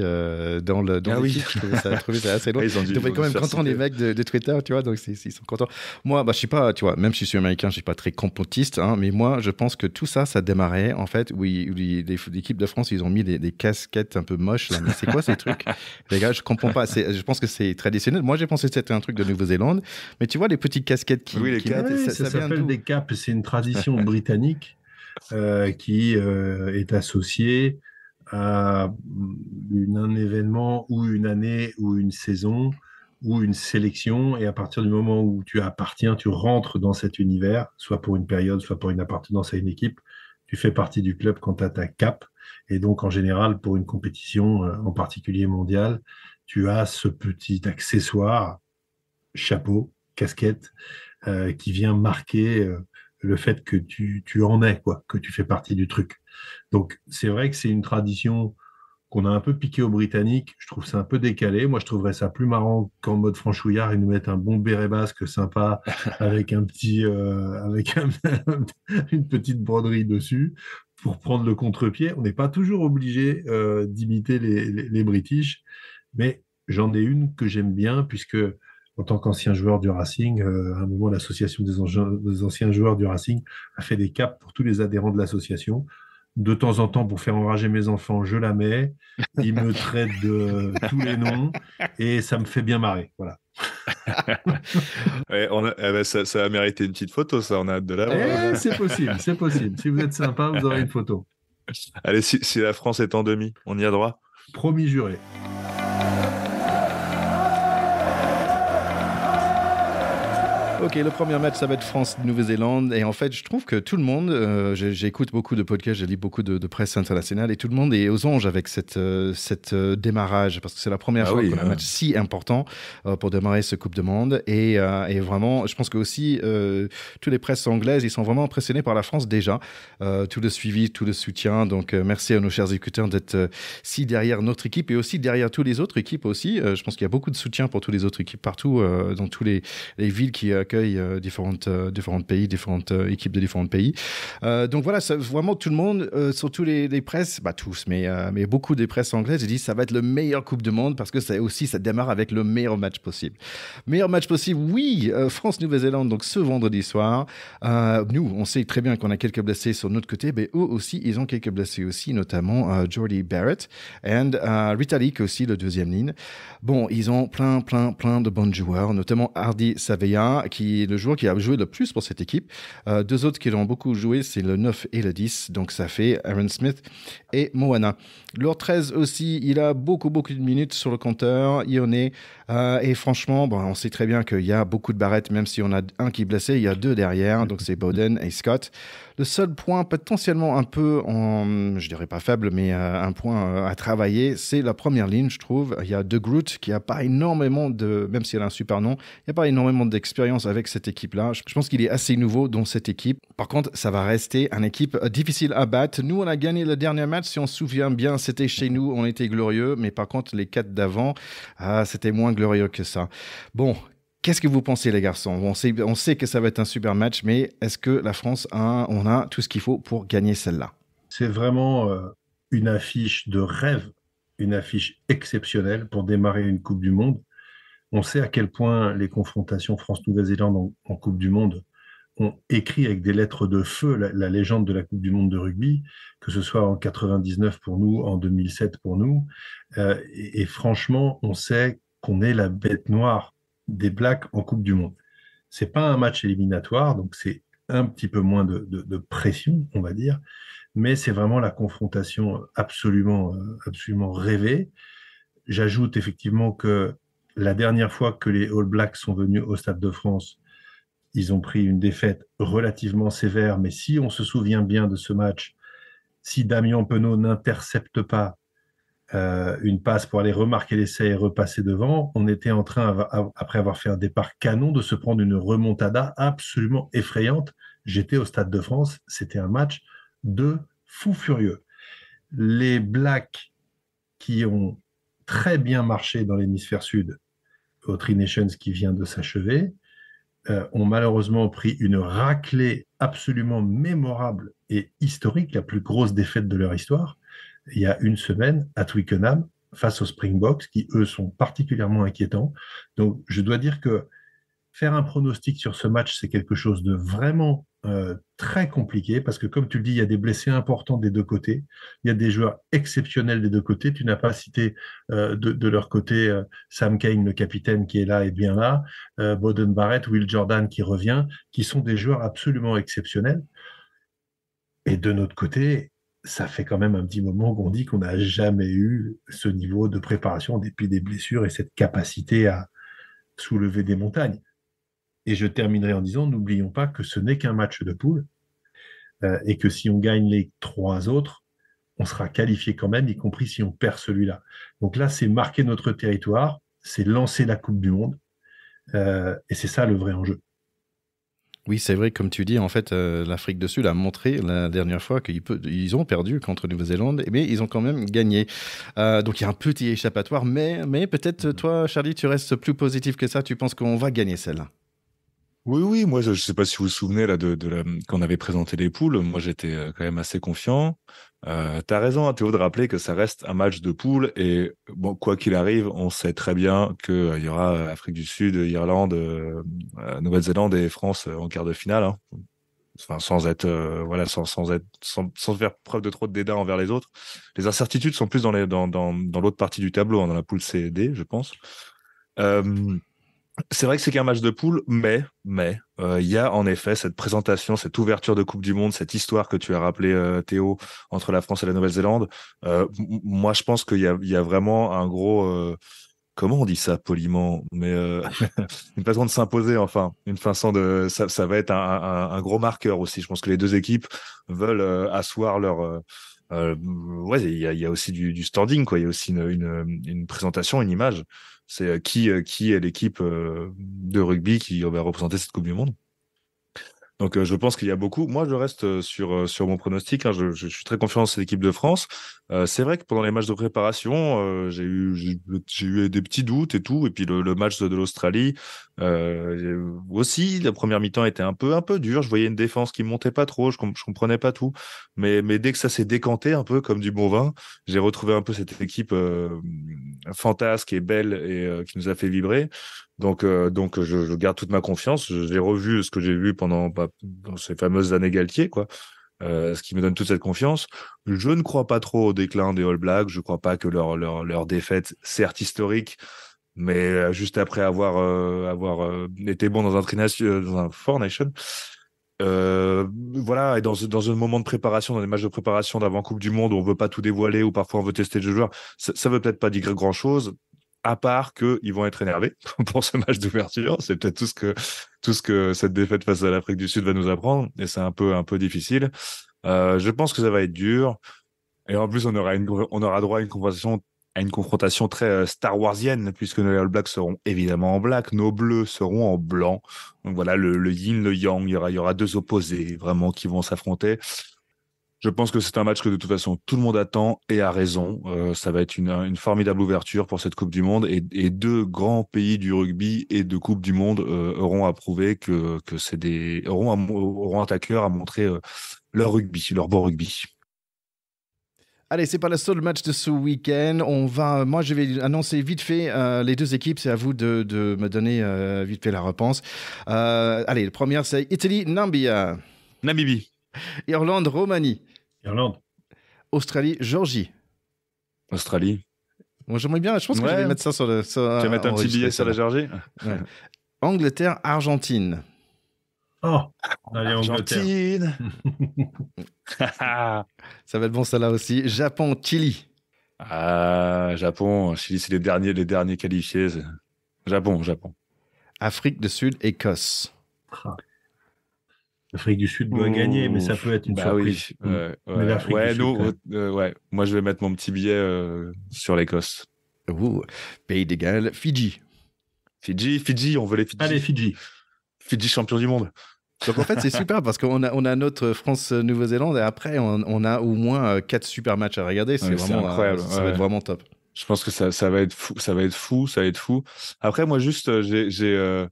dans l'équipe. Oui. Je trouvais ça assez loin. Ils ont dû Ils devraient quand même contents les mecs de Twitter, tu vois, donc ils sont contents. Moi, je suis pas, tu vois, même si je suis américain, je suis pas très complotiste, hein, mais moi, je pense que tout ça démarrait, en fait, où l'équipe de France, ils ont mis des casquettes un peu moches, là. Mais c'est quoi ces trucs? Les gars, je comprends pas. Je pense que c'est traditionnel. Moi, j'ai pensé que c'était un truc de Nouvelle-Zélande, mais tu vois, les petites casquettes qui capes, mettent, ça s'appelle des capes, c'est une tradition britannique. Qui est associé à un événement ou une année ou une saison ou une sélection. Et à partir du moment où tu appartiens, tu rentres dans cet univers, soit pour une période, soit pour une appartenance à une équipe. Tu fais partie du club quand tu as ta cape. Et donc, en général, pour une compétition, en particulier mondiale, tu as ce petit accessoire, chapeau, casquette, qui vient marquer le fait que tu en es, quoi, que tu fais partie du truc. Donc, c'est vrai que c'est une tradition qu'on a un peu piqué aux Britanniques. Je trouve ça un peu décalé. Moi, je trouverais ça plus marrant qu'en mode franchouillard, ils nous mettent un bon béret basque sympa avec un petit, une petite broderie dessus pour prendre le contre-pied. On n'est pas toujours obligé d'imiter les British, mais j'en ai une que j'aime bien puisque en tant qu'ancien joueur du Racing, à un moment, l'association des anciens joueurs du Racing a fait des capes pour tous les adhérents de l'association. De temps en temps, pour faire enrager mes enfants, je la mets. Ils me traitent de tous les noms et ça me fait bien marrer. Voilà. Ouais, ça a mérité une petite photo, ça, on a hâte de la voir. C'est possible, c'est possible. Si vous êtes sympa, vous aurez une photo. Allez, si la France est en demi, on y a droit. Promis juré. Ok, le premier match, ça va être France-Nouvelle-Zélande. Et en fait, je trouve que tout le monde, j'écoute beaucoup de podcasts, je lis beaucoup de presse internationale, et tout le monde est aux anges avec cette démarrage, parce que c'est la première fois qu'on a un match si important pour démarrer ce Coupe du Monde. Et vraiment, je pense que aussi, toutes les presses anglaises, ils sont vraiment impressionnés par la France déjà. Tout le suivi, tout le soutien. Donc, merci à nos chers écouteurs d'être si derrière notre équipe et aussi derrière toutes les autres équipes aussi. Je pense qu'il y a beaucoup de soutien pour toutes les autres équipes partout, dans tous les villes qui accueillent différents pays, différentes équipes de différents pays. Donc voilà, vraiment tout le monde, surtout les presses, tous, mais beaucoup des presses anglaises, ils disent que ça va être le meilleur Coupe du Monde parce que ça démarre avec le meilleur match possible. Meilleur match possible, oui, France-Nouvelle-Zélande, donc ce vendredi soir. Nous, on sait très bien qu'on a quelques blessés sur notre côté, mais eux aussi, ils ont quelques blessés aussi, notamment Jordy Barrett et Ritalik aussi, le deuxième ligne. Bon, ils ont plein de bons joueurs, notamment Hardy Savea, qui est le joueur qui a joué le plus pour cette équipe. Deux autres qui l'ont beaucoup joué, c'est le 9 et le 10. Donc, ça fait Aaron Smith et Moana. Leur 13 aussi, il a beaucoup de minutes sur le compteur. Ione. Et franchement, on sait très bien qu'il y a beaucoup de barrettes, même si on a un qui est blessé, il y a deux derrière. Donc, c'est Bowden et Scott. Le seul point potentiellement un peu, je dirais pas faible, mais un point à travailler, c'est la première ligne, je trouve. Il y a De Groot qui n'a pas énormément même s'il a un super nom, il n'y a pas énormément d'expérience avec cette équipe-là. Je pense qu'il est assez nouveau dans cette équipe. Par contre, ça va rester une équipe difficile à battre. Nous, on a gagné le dernier match, si on se souvient bien, c'était chez nous, on était glorieux, mais par contre, les 4 d'avant, c'était moins glorieux que ça. Bon, qu'est-ce que vous pensez, les garçons ? On sait que ça va être un super match, mais est-ce que la France, on a tout ce qu'il faut pour gagner celle-là ? C'est vraiment une affiche de rêve, une affiche exceptionnelle pour démarrer une Coupe du Monde. On sait à quel point les confrontations France-Nouvelle-Zélande en Coupe du Monde ont écrit avec des lettres de feu la légende de la Coupe du Monde de rugby, que ce soit en 99 pour nous, en 2007 pour nous. Et franchement, on sait qu'on est la bête noire des Blacks en Coupe du Monde. C'est pas un match éliminatoire, donc c'est un petit peu moins de pression, on va dire, mais c'est vraiment la confrontation absolument rêvée. J'ajoute effectivement que la dernière fois que les All Blacks sont venus au Stade de France, ils ont pris une défaite relativement sévère, mais si on se souvient bien de ce match, si Damien Penaud n'intercepte pas une passe pour aller remarquer l'essai et repasser devant, on était en train, après avoir fait un départ canon, de se prendre une remontada absolument effrayante. J'étais au Stade de France, c'était un match de fou furieux. Les Blacks qui ont très bien marché dans l'hémisphère sud, au Tri Nations qui vient de s'achever, ont malheureusement pris une raclée absolument mémorable et historique, la plus grosse défaite de leur histoire, il y a une semaine à Twickenham face aux Springboks, qui eux sont particulièrement inquiétants. Donc je dois dire que faire un pronostic sur ce match, c'est quelque chose de vraiment très compliqué, parce que comme tu le dis, il y a des blessés importants des deux côtés, il y a des joueurs exceptionnels des deux côtés. Tu n'as pas cité de leur côté Sam Cane, le capitaine, qui est là et bien là, Bowden Barrett, Will Jordan qui revient, qui sont des joueurs absolument exceptionnels. Et de notre côté, ça fait quand même un petit moment qu'on dit qu'on n'a jamais eu ce niveau de préparation en dépit des blessures et cette capacité à soulever des montagnes. Et je terminerai en disant, n'oublions pas que ce n'est qu'un match de poule et que si on gagne les 3 autres, on sera qualifié quand même, y compris si on perd celui-là. Donc là, c'est marquer notre territoire, c'est lancer la Coupe du Monde et c'est ça le vrai enjeu. Oui, c'est vrai, comme tu dis, en fait, l'Afrique du Sud a montré la dernière fois qu'ils ont perdu contre Nouvelle-Zélande, mais ils ont quand même gagné. Donc il y a un petit échappatoire, mais peut-être toi, Charlie, tu restes plus positif que ça, tu penses qu'on va gagner celle-là. Oui, moi je ne sais pas si vous vous souvenez là quand on avait présenté les poules, moi j'étais quand même assez confiant. T'as raison, hein, Théo, de rappeler que ça reste un match de poule et bon, quoi qu'il arrive, on sait très bien qu'il y aura Afrique du Sud, Irlande, Nouvelle-Zélande et France en quart de finale. Hein. enfin, sans être, voilà, sans faire preuve de trop de dédain envers les autres. Les incertitudes sont plus dans l'autre partie du tableau, hein, dans la poule C et D, je pense. C'est vrai que c'est qu'un match de poule, mais il y a en effet cette présentation, cette ouverture de Coupe du Monde, cette histoire que tu as rappelé, Théo, entre la France et la Nouvelle-Zélande. Moi, je pense il y a vraiment un gros, comment on dit ça poliment, mais une façon de s'imposer, enfin, une façon de, ça va être un gros marqueur aussi. Je pense que les deux équipes veulent asseoir leur ouais, il y a aussi du standing, quoi. Il y a aussi une présentation, une image. C'est qui est l'équipe de rugby qui va représenter cette Coupe du Monde. Donc, je pense qu'il y a beaucoup. Moi, je reste sur mon pronostic, hein. Je suis très confiant dans cette équipe de France. C'est vrai que pendant les matchs de préparation, j'ai eu des petits doutes et tout. Et puis le match de l'Australie aussi, la première mi-temps était un peu dure. Je voyais une défense qui montait pas trop. Je comprenais pas tout. Mais dès que ça s'est décanté un peu comme du bon vin, j'ai retrouvé un peu cette équipe fantasque et belle et qui nous a fait vibrer. Donc je garde toute ma confiance. J'ai revu ce que j'ai vu pendant ces fameuses années Galtier, quoi. Ce qui me donne toute cette confiance. Je ne crois pas trop au déclin des All Blacks. Je ne crois pas que leur défaite, certes historique, mais juste après avoir été bon dans dans un Four Nation. Voilà, et dans un moment de préparation, dans des matchs de préparation d'avant Coupe du Monde où on veut pas tout dévoiler ou parfois on veut tester le joueur, ça veut peut-être pas dire grand chose. À part qu'ils vont être énervés pour ce match d'ouverture. C'est peut-être tout ce que cette défaite face à l'Afrique du Sud va nous apprendre. Et c'est un peu difficile. Je pense que ça va être dur. Et en plus, on aura droit à une confrontation très Star Warsienne, puisque nos All Blacks seront évidemment en black, nos Bleus seront en blanc. Donc voilà, le yin, le yang, il y aura deux opposés vraiment qui vont s'affronter. Je pense que c'est un match que de toute façon tout le monde attend et a raison. Ça va être une formidable ouverture pour cette Coupe du Monde et deux grands pays du rugby et de Coupe du Monde auront à prouver que auront à cœur à montrer leur rugby, leur beau rugby. Allez, c'est pas le seul match de ce week-end. Moi, je vais annoncer vite fait les deux équipes. C'est à vous de me donner vite fait la réponse. Allez, la première, c'est Italie-Nambia. Namibie. Irlande-Roumanie. Irlande. Australie-Géorgie. Australie. Moi, j'aimerais bien, je pense que je vais mettre ça sur le. Tu vas mettre un petit billet sur la Géorgie. Ouais. Angleterre-Argentine. Oh, allez, Angleterre. Argentine. Ça va être bon, ça là aussi. Japon-Chili. Ah, Japon. Chili, c'est les derniers qualifiés. Japon. Afrique du Sud, Écosse. L'Afrique du Sud doit gagner, mais ça peut être une surprise. Oui. Mais l'Afrique du Sud, moi, je vais mettre mon petit billet sur l'Écosse. Pays de Galles, Fidji. Fidji, on veut les Fidji. Allez, Fidji. Fidji, champion du monde. Donc en fait, c'est super parce qu'on a notre France-Nouvelle-Zélande et après, on a au moins 4 super matchs à regarder. C'est vraiment incroyable. Ça va être vraiment top. Je pense que ça va être fou. Ça va être fou. Après, moi, juste, j'ai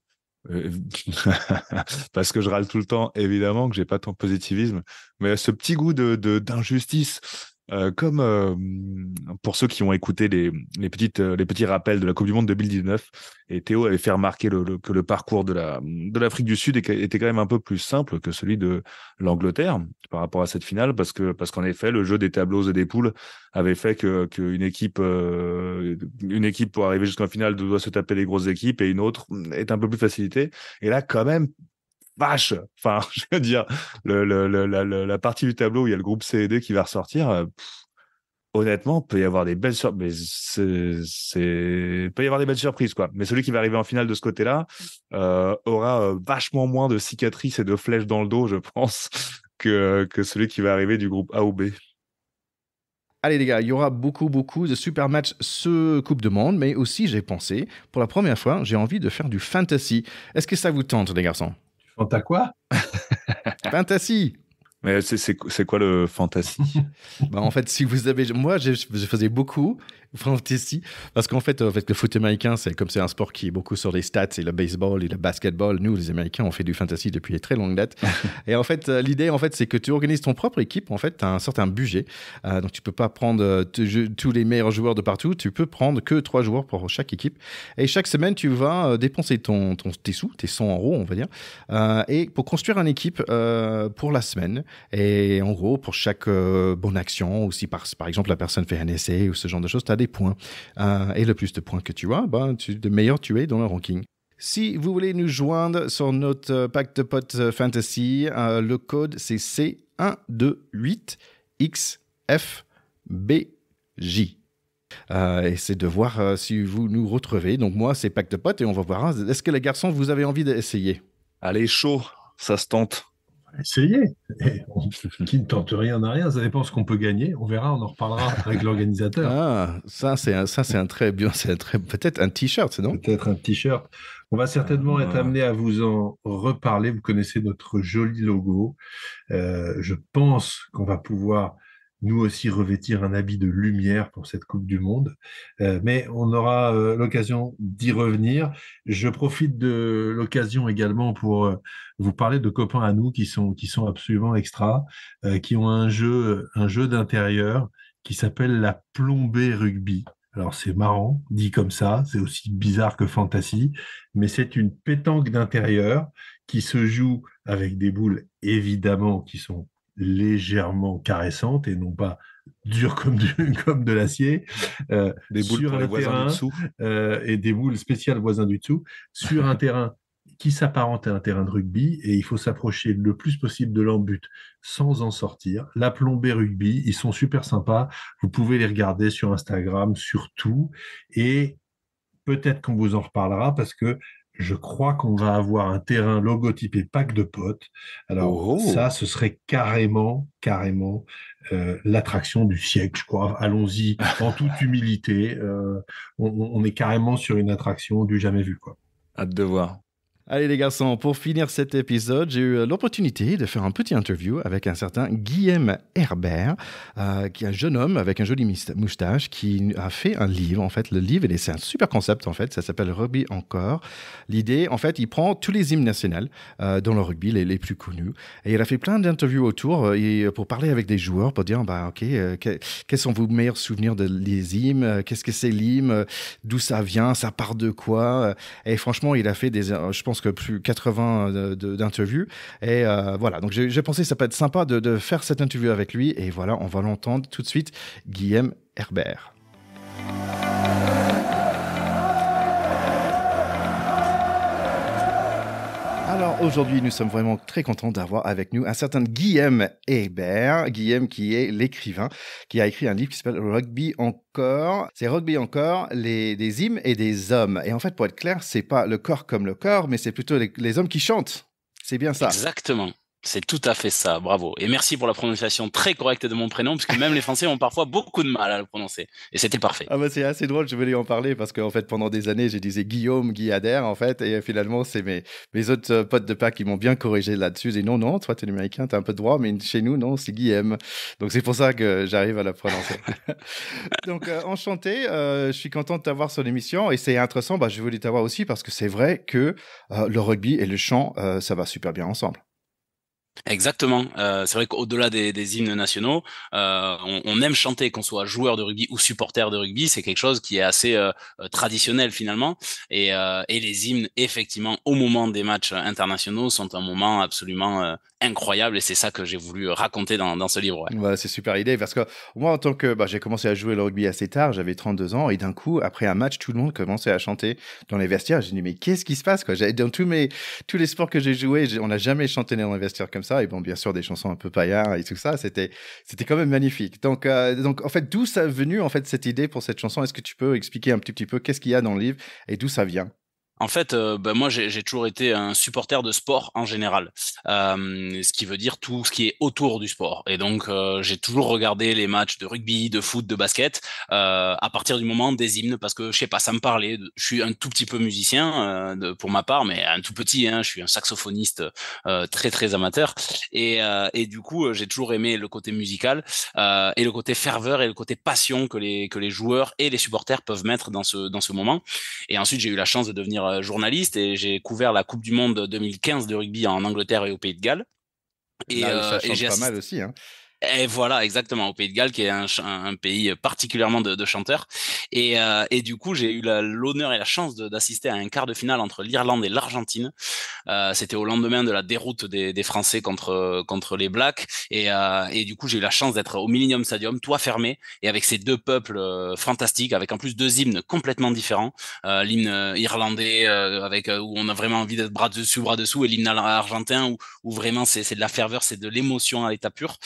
parce que je râle tout le temps, évidemment, que j'ai pas tant de positivisme, mais ce petit goût d'injustice, comme pour ceux qui ont écouté les petits rappels de la Coupe du Monde 2019, et Théo avait fait remarquer que le parcours de l'Afrique du Sud était quand même un peu plus simple que celui de l'Angleterre par rapport à cette finale, parce qu'en effet, le jeu des tableaux et des poules avait fait qu'une équipe pour arriver jusqu'en finale doit se taper les grosses équipes et une autre est un peu plus facilitée. Et là, quand même, vache, enfin, je veux dire, la partie du tableau où il y a le groupe C et D qui va ressortir, honnêtement, peut y avoir des belles surprises. Peut y avoir des belles surprises, quoi. Mais celui qui va arriver en finale de ce côté-là aura vachement moins de cicatrices et de flèches dans le dos, je pense, que celui qui va arriver du groupe A ou B. Allez les gars, il y aura beaucoup de super matchs ce Coupe du Monde, mais aussi j'ai pensé, pour la première fois, j'ai envie de faire du fantasy. Est-ce que ça vous tente les garçons ? T'as quoi ? Fantasy. Mais c'est quoi le fantasy? Bah, en fait, si vous avez, moi, je faisais beaucoup fantasy parce qu'en fait, le foot américain, c'est un sport qui est beaucoup sur les stats et le baseball et le basketball. Nous, les Américains, on fait du fantasy depuis très longue date. Et en fait, l'idée, en fait, c'est que tu organises ton propre équipe. En fait, tu as un certain budget, donc tu peux pas prendre tous les meilleurs joueurs de partout. Tu peux prendre que 3 joueurs pour chaque équipe. Et chaque semaine, tu vas dépenser tes sous, tes 100 euros, on va dire, et pour construire une équipe pour la semaine. Et en gros, pour chaque bonne action, ou si par exemple la personne fait un essai ou ce genre de choses, tu as des points. Et le plus de points que tu as, de meilleur tu es dans le ranking. Si vous voulez nous joindre sur notre pack de potes fantasy, le code c'est C128XFBJ. Et c'est de voir si vous nous retrouvez. Donc moi, c'est pack de potes et on va voir. Est-ce que les garçons, vous avez envie d'essayer? Allez, chaud, ça se tente. Essayez. Qui ne tente rien n'a rien. Ça dépend ce qu'on peut gagner. On verra, on en reparlera avec l'organisateur. Ah, ça c'est un très bien, peut-être un t-shirt, non? Peut-être un t-shirt. On va certainement être amené à vous en reparler. Vous connaissez notre joli logo. Je pense qu'on va pouvoir nous aussi revêtir un habit de lumière pour cette Coupe du Monde. Mais on aura l'occasion d'y revenir. Je profite de l'occasion également pour vous parler de copains à nous qui sont absolument extra, qui ont un jeu d'intérieur qui s'appelle la plombée rugby. Alors c'est marrant, dit comme ça, c'est aussi bizarre que fantasy, mais c'est une pétanque d'intérieur qui se joue avec des boules évidemment qui sont légèrement caressantes et non pas dures comme de l'acier, Des boules sur pour un les voisins terrain du dessous. et des boules spéciales voisins du dessous, sur un terrain qui s'apparente à un terrain de rugby et il faut s'approcher le plus possible de l'embut sans en sortir. La plombée rugby, ils sont super sympas. Vous pouvez les regarder sur Instagram, surtout. Et peut-être qu'on vous en reparlera parce que je crois qu'on va avoir un terrain logotypé pack de potes. Alors ça, ce serait carrément l'attraction du siècle, je crois. Allons-y en toute humilité. On est carrément sur une attraction du jamais vu, quoi. Hâte de voir. Allez les garçons, pour finir cet épisode, j'ai eu l'opportunité de faire un petit interview avec un certain Guillaume Herbert, qui est un jeune homme avec un joli moustache qui a fait un livre. En fait, le livre, c'est un super concept en fait, ça s'appelle Rugby encore. L'idée, en fait, il prend tous les hymnes nationaux dans le rugby, les plus connus, et il a fait plein d'interviews autour pour parler avec des joueurs, pour dire, quels sont vos meilleurs souvenirs des hymnes, qu'est-ce que c'est l'hymne, d'où ça vient, ça part de quoi. Et franchement, il a fait je pense que plus 80 d'interviews. Et voilà, donc j'ai pensé que ça peut être sympa de faire cette interview avec lui. Et voilà, on va l'entendre tout de suite, Guillaume Herbert. Alors aujourd'hui, nous sommes vraiment très contents d'avoir avec nous un certain Guillaume Herbert. Guillaume qui est l'écrivain, qui a écrit un livre qui s'appelle Rugby encore. C'est Rugby encore, des hymnes et des hommes. Et en fait, pour être clair, c'est pas le corps comme le corps, mais c'est plutôt les hommes qui chantent. C'est bien ça. Exactement. C'est tout à fait ça, bravo. Et merci pour la prononciation très correcte de mon prénom, puisque même les Français ont parfois beaucoup de mal à le prononcer. Et c'était parfait. Ah bah c'est assez drôle, je voulais en parler parce qu'en fait pendant des années je disais Guillaume, Guy Adair en fait, et finalement c'est mes autres potes de pack qui m'ont bien corrigé là-dessus. Ils disaient non, toi t'es américain, t'as un peu de droit, mais chez nous non, c'est Guillaume. Donc c'est pour ça que j'arrive à la prononcer. Donc enchanté, je suis content de t'avoir sur l'émission et c'est intéressant, je voulais t'avoir aussi parce que c'est vrai que le rugby et le chant, ça va super bien ensemble. Exactement. C'est vrai qu'au-delà des hymnes nationaux, on aime chanter, qu'on soit joueur de rugby ou supporter de rugby. C'est quelque chose qui est assez traditionnel finalement. Et les hymnes, effectivement, au moment des matchs internationaux, sont un moment absolument incroyable. Et c'est ça que j'ai voulu raconter dans ce livre. Ouais. Ouais, c'est super idée parce que moi, en tant que j'ai commencé à jouer le rugby assez tard, j'avais 32 ans et d'un coup, après un match, tout le monde commençait à chanter dans les vestiaires. J'ai dit mais qu'est-ce qui se passe quoi? Dans tous les sports que j'ai joués, on n'a jamais chanté dans les vestiaires comme ça. Et bon, bien sûr, des chansons un peu paillards et tout ça, c'était quand même magnifique. Donc en fait, d'où ça est venu en fait cette idée pour cette chanson? Est-ce que tu peux expliquer un petit peu qu'est-ce qu'il y a dans le livre et d'où ça vient? En fait, moi, j'ai toujours été un supporter de sport en général, ce qui veut dire tout ce qui est autour du sport. Et donc, j'ai toujours regardé les matchs de rugby, de foot, de basket, à partir du moment des hymnes, parce que je sais pas, ça me parlait. Je suis un tout petit peu musicien pour ma part, mais un tout petit. Hein, je suis un saxophoniste très très amateur. Et du coup, j'ai toujours aimé le côté musical et le côté ferveur et le côté passion que les joueurs et les supporters peuvent mettre dans ce moment. Et ensuite, j'ai eu la chance de devenir journaliste et j'ai couvert la Coupe du Monde 2015 de rugby en Angleterre et au Pays de Galles. Là où ça Et chante j'ai pas mal assisté. aussi, hein. Et voilà, exactement, au Pays de Galles, qui est un pays particulièrement de chanteurs. Et du coup, j'ai eu l'honneur et la chance d'assister à un quart de finale entre l'Irlande et l'Argentine. C'était au lendemain de la déroute des Français contre les Blacks. Et du coup, j'ai eu la chance d'être au Millennium Stadium, toit fermé, et avec ces deux peuples fantastiques, avec en plus deux hymnes complètement différents. L'hymne irlandais, où on a vraiment envie d'être bras dessous, et l'hymne argentin, où vraiment c'est de la ferveur, c'est de l'émotion à l'état pur.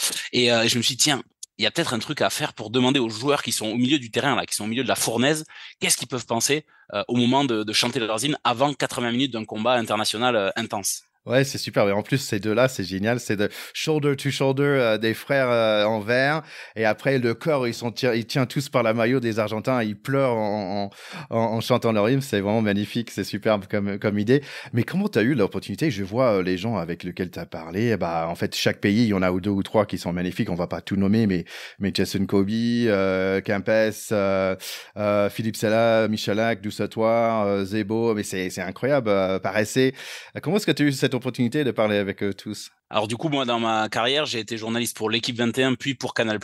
Et je me suis dit, tiens, il y a peut-être un truc à faire pour demander aux joueurs qui sont au milieu du terrain, là, qui sont au milieu de la fournaise, qu'est-ce qu'ils peuvent penser au moment de chanter leurs hymnes avant 80 minutes d'un combat international intense. Ouais, c'est super. Et en plus, ces deux-là, c'est génial. C'est de shoulder to shoulder des frères en vert. Et après, le corps, ils tiennent tous par la maillot des Argentins. Ils pleurent en chantant leur hymne. C'est vraiment magnifique. C'est superbe comme idée. Mais comment tu as eu l'opportunité? Je vois les gens avec lesquels tu as parlé. Bah, en fait, chaque pays, il y en a deux ou trois qui sont magnifiques. On va pas tout nommer, mais Jason Kobe, Kempes, Philippe Sella, Michalak, Doussatoir, Zebo. Mais c'est incroyable. Paressé. Comment est-ce que tu as eu cette opportunité de parler avec eux tous? Alors du coup, moi, dans ma carrière, j'ai été journaliste pour l'équipe 21, puis pour Canal+.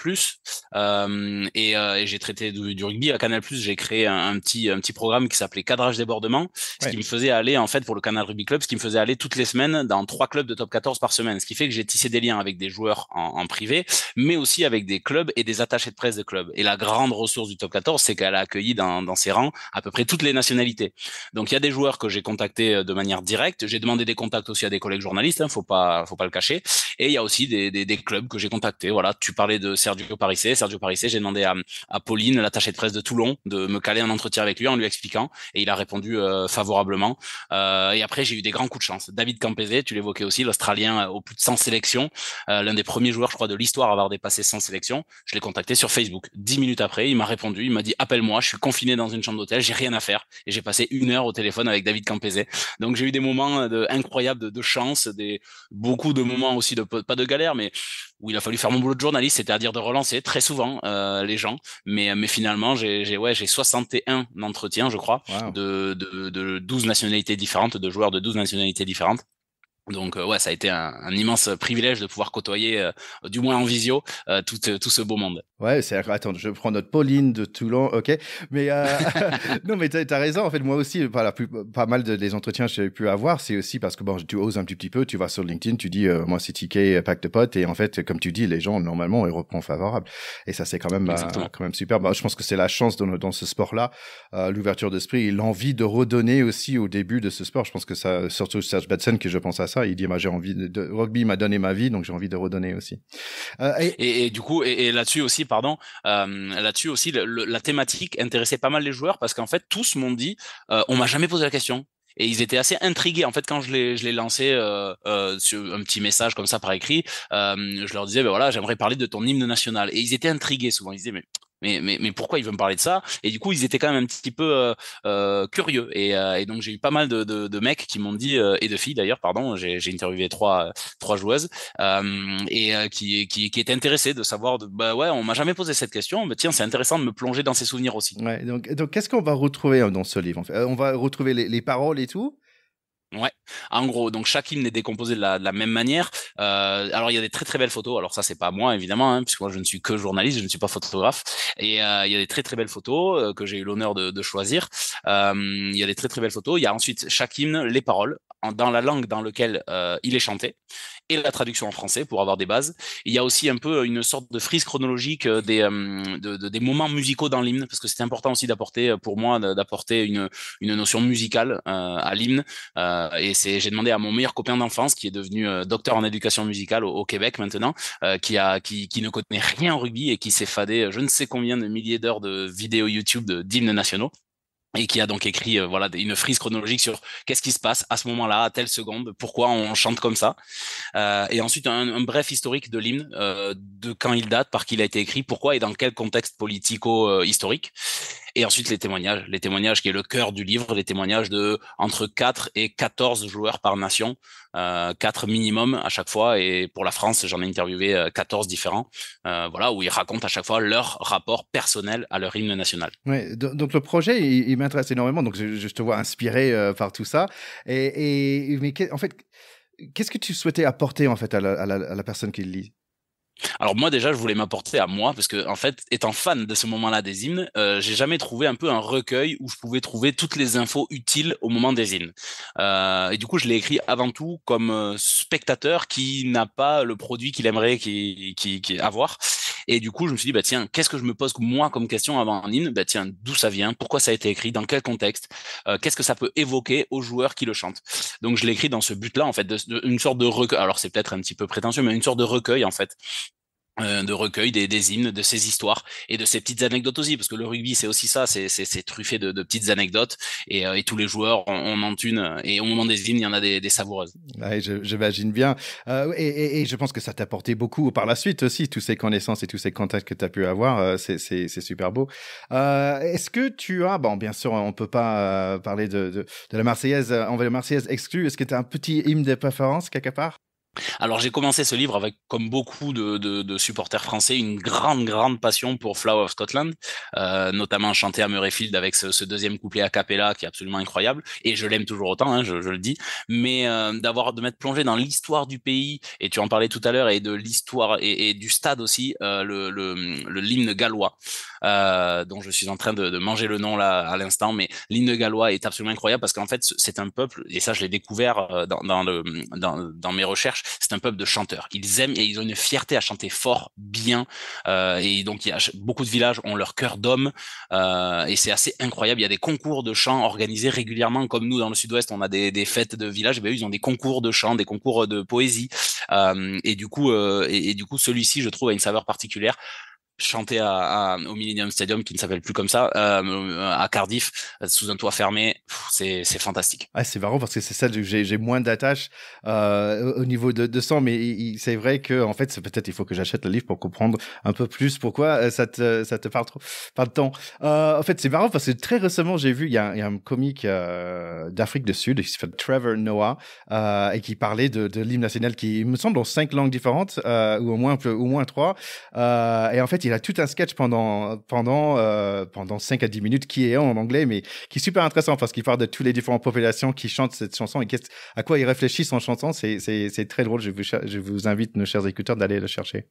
Et j'ai traité du rugby à Canal+. J'ai créé un petit programme qui s'appelait Cadrage débordement, ce Ouais. qui me faisait aller, en fait, pour le Canal Rugby Club, ce qui me faisait aller toutes les semaines dans 3 clubs de top 14 par semaine. Ce qui fait que j'ai tissé des liens avec des joueurs en privé, mais aussi avec des clubs et des attachés de presse de clubs. Et la grande ressource du top 14, c'est qu'elle a accueilli dans ses rangs à peu près toutes les nationalités. Donc il y a des joueurs que j'ai contactés de manière directe. J'ai demandé des contacts aussi à des collègues journalistes, hein, faut pas le cacher. Et il y a aussi des clubs que j'ai contactés. Voilà, tu parlais de Sergio Parissé. Sergio Parissé, j'ai demandé à Pauline, l'attachée de presse de Toulon, de me caler un entretien avec lui en lui expliquant. Et il a répondu favorablement. Et après, j'ai eu des grands coups de chance. David Campese, tu l'évoquais aussi, l'Australien aux plus de 100 sélections, l'un des premiers joueurs, je crois, de l'histoire à avoir dépassé 100 sélections. Je l'ai contacté sur Facebook. 10 minutes après, il m'a répondu. Il m'a dit, appelle-moi, je suis confiné dans une chambre d'hôtel, j'ai rien à faire. Et j'ai passé 1 heure au téléphone avec David Campese. Donc j'ai eu des moments incroyables de chance, beaucoup de moments aussi pas de galère, mais où il a fallu faire mon boulot de journaliste, c'est-à-dire de relancer très souvent les gens. Mais finalement, j'ai 61 entretiens, je crois, Wow. de 12 nationalités différentes, de joueurs de 12 nationalités différentes. Donc ça a été un immense privilège de pouvoir côtoyer, du moins en visio, tout ce beau monde. Ouais, attends, je prends notre Pauline de Toulon, ok. Mais non, mais t'as raison. En fait, moi aussi, pas mal des entretiens que j'ai pu avoir, c'est aussi parce que bon, tu oses un petit peu, tu vas sur LinkedIn, tu dis, moi c'est TK, pack de potes, et en fait, comme tu dis, les gens normalement ils reprennent favorable. Et ça, c'est quand même super. Bah, je pense que c'est la chance dans ce sport-là, l'ouverture d'esprit et l'envie de redonner aussi au début de ce sport. Je pense que ça, surtout Serge Betsen, que je pense à ça, il dit, j'ai envie rugby m'a donné ma vie, donc j'ai envie de redonner aussi. Et du coup, et là-dessus aussi, pardon, là-dessus aussi, la thématique intéressait pas mal les joueurs parce qu'en fait, tous m'ont dit, on m'a jamais posé la question. Et ils étaient assez intrigués. En fait, quand je l'ai lancé sur un petit message comme ça par écrit, je leur disais, ben voilà, j'aimerais parler de ton hymne national. Et ils étaient intrigués souvent. Ils disaient, mais pourquoi il veut me parler de ça? Et du coup, ils étaient quand même un petit peu curieux. Et donc, j'ai eu pas mal de mecs qui m'ont dit, et de filles d'ailleurs, pardon, j'ai interviewé trois joueuses, qui étaient intéressées de savoir, bah ouais, on m'a jamais posé cette question, mais tiens, c'est intéressant de me plonger dans ces souvenirs aussi. Ouais, donc qu'est-ce qu'on va retrouver dans ce livre en fait? On va retrouver les paroles et tout. Ouais, en gros, donc chaque hymne est décomposé de la même manière. Alors il y a des très très belles photos. Alors ça c'est pas moi évidemment, hein, puisque moi je ne suis que journaliste, je ne suis pas photographe. Et il y a des très très belles photos que j'ai eu l'honneur de choisir. Il y a des très très belles photos. Il y a ensuite chaque hymne, les paroles dans la langue dans laquelle il est chanté et la traduction en français pour avoir des bases. Il y a aussi un peu une sorte de frise chronologique des moments musicaux dans l'hymne, parce que c'est important aussi d'apporter, pour moi, d'apporter une notion musicale à l'hymne. J'ai demandé à mon meilleur copain d'enfance, qui est devenu docteur en éducation musicale au Québec maintenant, qui ne connaît rien au rugby et qui s'est fadé je ne sais combien de milliers d'heures de vidéos YouTube d'hymnes nationaux. et qui a donc écrit voilà une frise chronologique sur qu'est-ce qui se passe à ce moment-là, à telle seconde, pourquoi on chante comme ça. Et ensuite un bref historique de l'hymne, de quand il date, par qui il a été écrit, pourquoi et dans quel contexte politico-historique. Et ensuite les témoignages qui est le cœur du livre, les témoignages de entre 4 et 14 joueurs par nation, 4 minimum à chaque fois. Et pour la France, j'en ai interviewé 14 différents, voilà, où ils racontent à chaque fois leur rapport personnel à leur hymne national. Ouais, donc le projet, il m'intéresse énormément. Donc je te vois inspiré par tout ça. Mais en fait, qu'est-ce que tu souhaitais apporter en fait à la personne qui le lit? Alors moi déjà je voulais m'apporter à moi parce que en fait étant fan de ce moment-là des hymnes, j'ai jamais trouvé un peu un recueil où je pouvais trouver toutes les infos utiles au moment des hymnes. Et du coup je l'ai écrit avant tout comme spectateur qui n'a pas le produit qu'il aimerait qui avoir. Et du coup je me suis dit bah tiens qu'est-ce que je me pose moi comme question avant un hymne? Bah tiens d'où ça vient? Pourquoi ça a été écrit? Dans quel contexte? Qu'est-ce que ça peut évoquer aux joueurs qui le chantent? Donc je l'ai écrit dans ce but-là en fait, une sorte de recueil. Alors c'est peut-être un petit peu prétentieux mais une sorte de recueil en fait, de recueil des hymnes, de ces histoires et de ces petites anecdotes aussi, parce que le rugby c'est aussi ça, c'est truffé de petites anecdotes et tous les joueurs on en une et au moment des hymnes il y en a des savoureuses. Ouais, j'imagine bien. Et je pense que ça t'a apporté beaucoup par la suite aussi, tous ces connaissances et tous ces contacts que tu as pu avoir. C'est super beau. Est-ce que tu as, bon, bien sûr, on peut pas parler de la Marseillaise, on va la Marseillaise exclue. Est-ce que tu as un petit hymne de préférence quelque part? Alors j'ai commencé ce livre avec, comme beaucoup de supporters français, une grande passion pour Flower of Scotland, notamment chanté à Murrayfield avec ce deuxième couplet a cappella qui est absolument incroyable, et je l'aime toujours autant, hein, je le dis, mais de m'être plongé dans l'histoire du pays, et tu en parlais tout à l'heure, et de l'histoire et du stade aussi, l'hymne gallois, dont je suis en train de manger le nom là à l'instant, mais l'hymne gallois est absolument incroyable parce qu'en fait c'est un peuple, et ça je l'ai découvert dans mes recherches, c'est un peuple de chanteurs. Ils aiment et ils ont une fierté à chanter fort, bien. Et donc, beaucoup de villages ont leur chœur d'hommes. Et c'est assez incroyable. Il y a des concours de chant organisés régulièrement, comme nous dans le sud-ouest, on a des fêtes de village. Et bien, eux, ils ont des concours de chant, des concours de poésie. Et du coup, celui-ci, je trouve, a une saveur particulière, chanté au Millennium Stadium, qui ne s'appelle plus comme ça, à Cardiff, sous un toit fermé. C'est fantastique. Ah, c'est marrant parce que c'est ça, j'ai moins d'attache au niveau de sang, mais c'est vrai que en fait, peut-être il faut que j'achète le livre pour comprendre un peu plus pourquoi ça te parle trop, pas de temps. En fait, c'est marrant parce que très récemment, j'ai vu, il y a un comique d'Afrique du Sud qui s'appelle Trevor Noah et qui parlait de l'hymne national qui me semble en 5 langues différentes ou au moins 3. Et en fait, il a tout un sketch pendant 5 à 10 minutes qui est en anglais, mais qui est super intéressant parce qu'il parle de toutes les différentes populations qui chantent cette chanson et à quoi ils réfléchissent en chantant. C'est très drôle. Je vous invite, nos chers écouteurs, d'aller le chercher.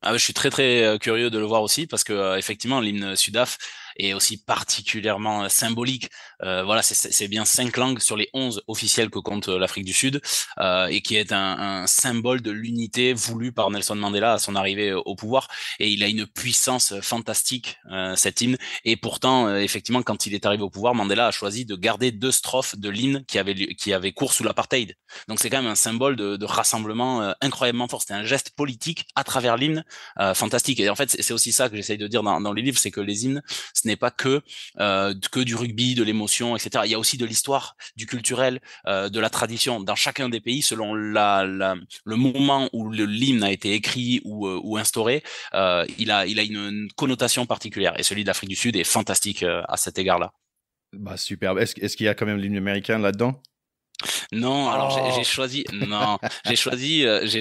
Ah, je suis très curieux de le voir aussi parce que effectivement l'hymne Sudaf est aussi particulièrement symbolique. Voilà, c'est bien 5 langues sur les 11 officielles que compte l'Afrique du Sud, et qui est un symbole de l'unité voulue par Nelson Mandela à son arrivée au pouvoir. Et il a une puissance fantastique, cet hymne. Et pourtant, effectivement, quand il est arrivé au pouvoir, Mandela a choisi de garder 2 strophes de l'hymne qui avait cours sous l'apartheid. Donc c'est quand même un symbole de rassemblement incroyablement fort. C'était un geste politique à travers l'hymne, fantastique. Et en fait, c'est aussi ça que j'essaye de dire dans les livres, c'est que les hymnes, ce n'est pas que du rugby, de l'émotion, etc. Il y a aussi de l'histoire, du culturel, de la tradition. Dans chacun des pays, selon le moment où l'hymne a été écrit ou instauré, il a une connotation particulière. Et celui d'Afrique du Sud est fantastique à cet égard-là. Bah, superbe. Est-ce qu'il y a quand même l'hymne américain là-dedans? Non, alors Oh. j'ai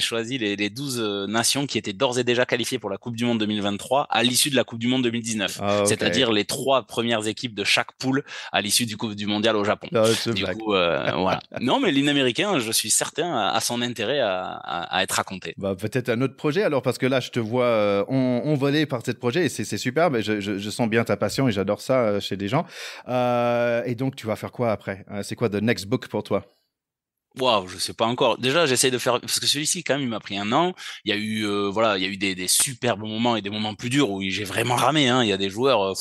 choisi les 12 nations qui étaient d'ores et déjà qualifiées pour la Coupe du Monde 2023 à l'issue de la Coupe du Monde 2019. Ah, okay. C'est-à-dire les 3 premières équipes de chaque poule à l'issue du Coupe du Mondial au Japon. Du coup, voilà. Non, mais l'hymne américain, je suis certain, a son intérêt à être raconté. Bah, peut-être un autre projet alors, parce que là, je te vois envolé par ce projet et c'est super. Mais je sens bien ta passion et j'adore ça chez des gens. Et donc, tu vas faire quoi après? C'est quoi the next book pour toi? Waouh, je sais pas encore. Déjà, j'essaye de faire parce que celui-ci, quand même, il m'a pris un an. Il y a eu, voilà, il y a eu des superbes moments et des moments plus durs où j'ai vraiment ramé. Hein. Il y a des joueurs.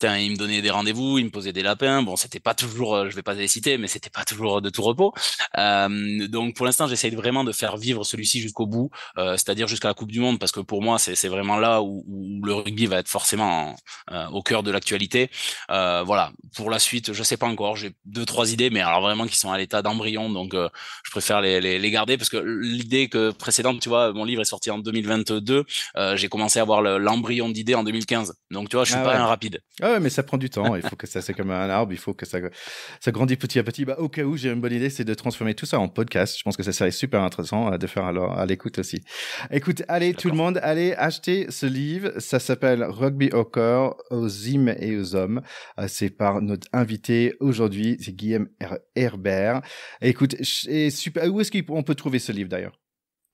matin, il me donnait des rendez-vous, il me posait des lapins. Bon, c'était pas toujours, je vais pas les citer, mais c'était pas toujours de tout repos. Donc pour l'instant, j'essaye vraiment de faire vivre celui-ci jusqu'au bout, c'est-à-dire jusqu'à la Coupe du Monde, parce que pour moi, c'est vraiment là où le rugby va être forcément au cœur de l'actualité. Voilà. Pour la suite, je sais pas encore. J'ai 2-3 idées, mais alors vraiment qui sont à l'état d'embryon, donc je préfère les garder parce que l'idée précédente, tu vois, mon livre est sorti en 2022. J'ai commencé à avoir l'embryon d'idée en 2015. Donc tu vois, je suis pas un rapide. Ah ouais, mais ça prend du temps. Il faut que c'est comme un arbre. Il faut que ça grandit petit à petit. Bah, au cas où, j'ai une bonne idée, c'est de transformer tout ça en podcast. Je pense que ça serait super intéressant de faire alors à l'écoute aussi. Écoute, allez, tout le monde, allez acheter ce livre. Ça s'appelle Rugby au corps, aux hymnes et aux hommes. C'est par notre invité aujourd'hui, c'est Guillaume Herbert. Écoute, super. Où est-ce qu'on peut trouver ce livre d'ailleurs?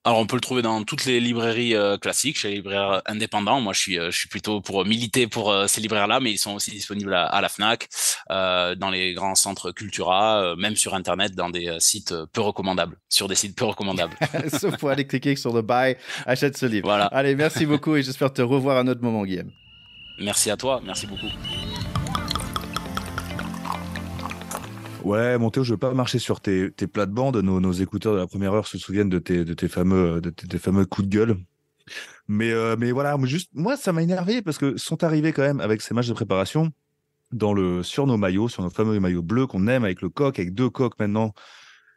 Alors, on peut le trouver dans toutes les librairies classiques, chez les libraires indépendants. Moi, je suis plutôt pour militer pour ces libraires-là, mais ils sont aussi disponibles à la Fnac, dans les grands centres Cultura, même sur Internet, dans des sites peu recommandables, sur des sites peu recommandables. Sauf pour aller cliquer sur le buy, achète ce livre. Voilà. Allez, merci beaucoup et j'espère te revoir à un autre moment, Guillaume. Merci à toi, merci beaucoup. Ouais, Théo, je veux pas marcher sur tes plates-bandes. Nos écouteurs de la première heure se souviennent de tes fameux coups de gueule. Mais voilà, moi, ça m'a énervé parce que sont arrivés quand même avec ces matchs de préparation sur nos maillots, sur nos fameux maillots bleus qu'on aime avec le coq, avec 2 coques maintenant.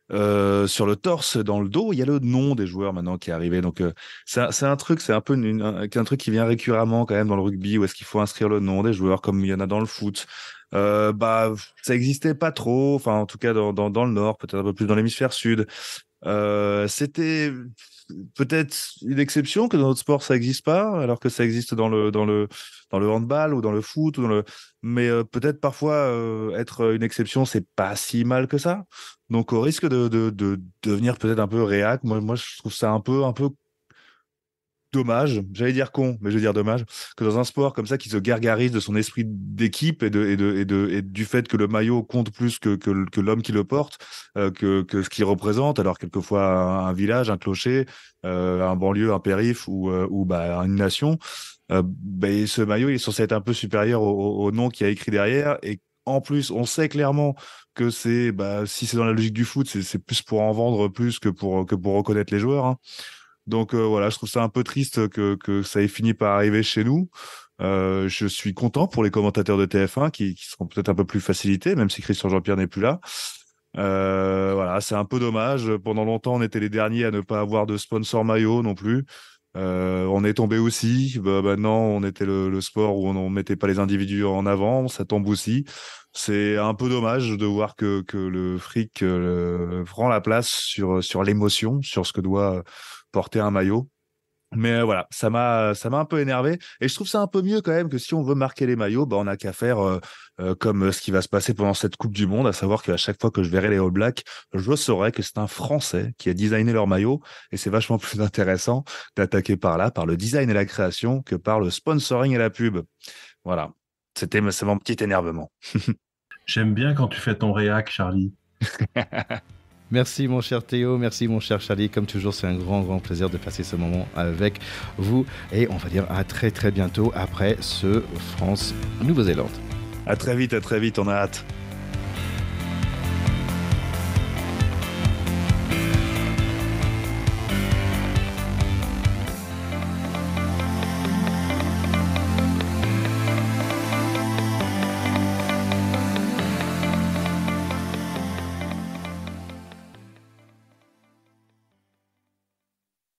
Sur le torse, dans le dos, il y a le nom des joueurs maintenant qui est arrivé. Donc c'est un truc, c'est un peu un truc qui vient récurremment quand même dans le rugby, où est-ce qu'il faut inscrire le nom des joueurs comme il y en a dans le foot. Ça existait pas trop, enfin en tout cas dans le nord, peut-être un peu plus dans l'hémisphère sud. C'était peut-être une exception que dans notre sport ça existe pas, alors que ça existe dans le handball ou dans le foot mais peut-être parfois être une exception, c'est pas si mal que ça. Donc au risque de devenir peut-être un peu réac, moi je trouve ça un peu dommage, j'allais dire con, mais je veux dire dommage, que dans un sport comme ça qui se gargarise de son esprit d'équipe et du fait que le maillot compte plus que l'homme qui le porte, que ce qu'il représente, alors quelquefois un village, un clocher, un banlieue, un périph' ou une nation, ce maillot il est censé être un peu supérieur au nom qu'il y a écrit derrière. Et en plus, on sait clairement que si c'est dans la logique du foot, c'est plus pour en vendre plus que pour reconnaître les joueurs, hein. Donc voilà, je trouve ça un peu triste que ça ait fini par arriver chez nous. Je suis content pour les commentateurs de TF1 qui seront peut-être un peu plus facilités, même si Christian Jean-Pierre n'est plus là. Voilà, c'est un peu dommage. Pendant longtemps, on était les derniers à ne pas avoir de sponsor maillot non plus. On est tombé aussi. Maintenant, on était le sport où on mettait pas les individus en avant. Ça tombe aussi. C'est un peu dommage de voir que le fric prend la place sur l'émotion, sur ce que doit porter un maillot. Mais voilà, ça m'a un peu énervé. Et je trouve ça un peu mieux quand même que si on veut marquer les maillots, on n'a qu'à faire comme ce qui va se passer pendant cette Coupe du Monde, à savoir qu'à chaque fois que je verrai les All Blacks, je saurai que c'est un Français qui a designé leur maillot. Et c'est vachement plus intéressant d'attaquer par le design et la création, que par le sponsoring et la pub. Voilà, c'est mon petit énervement. J'aime bien quand tu fais ton réac, Charlie. Merci mon cher Théo, merci mon cher Charlie. Comme toujours, c'est un grand plaisir de passer ce moment avec vous. Et on va dire à très bientôt après ce France-Nouvelle-Zélande. À très vite, on a hâte.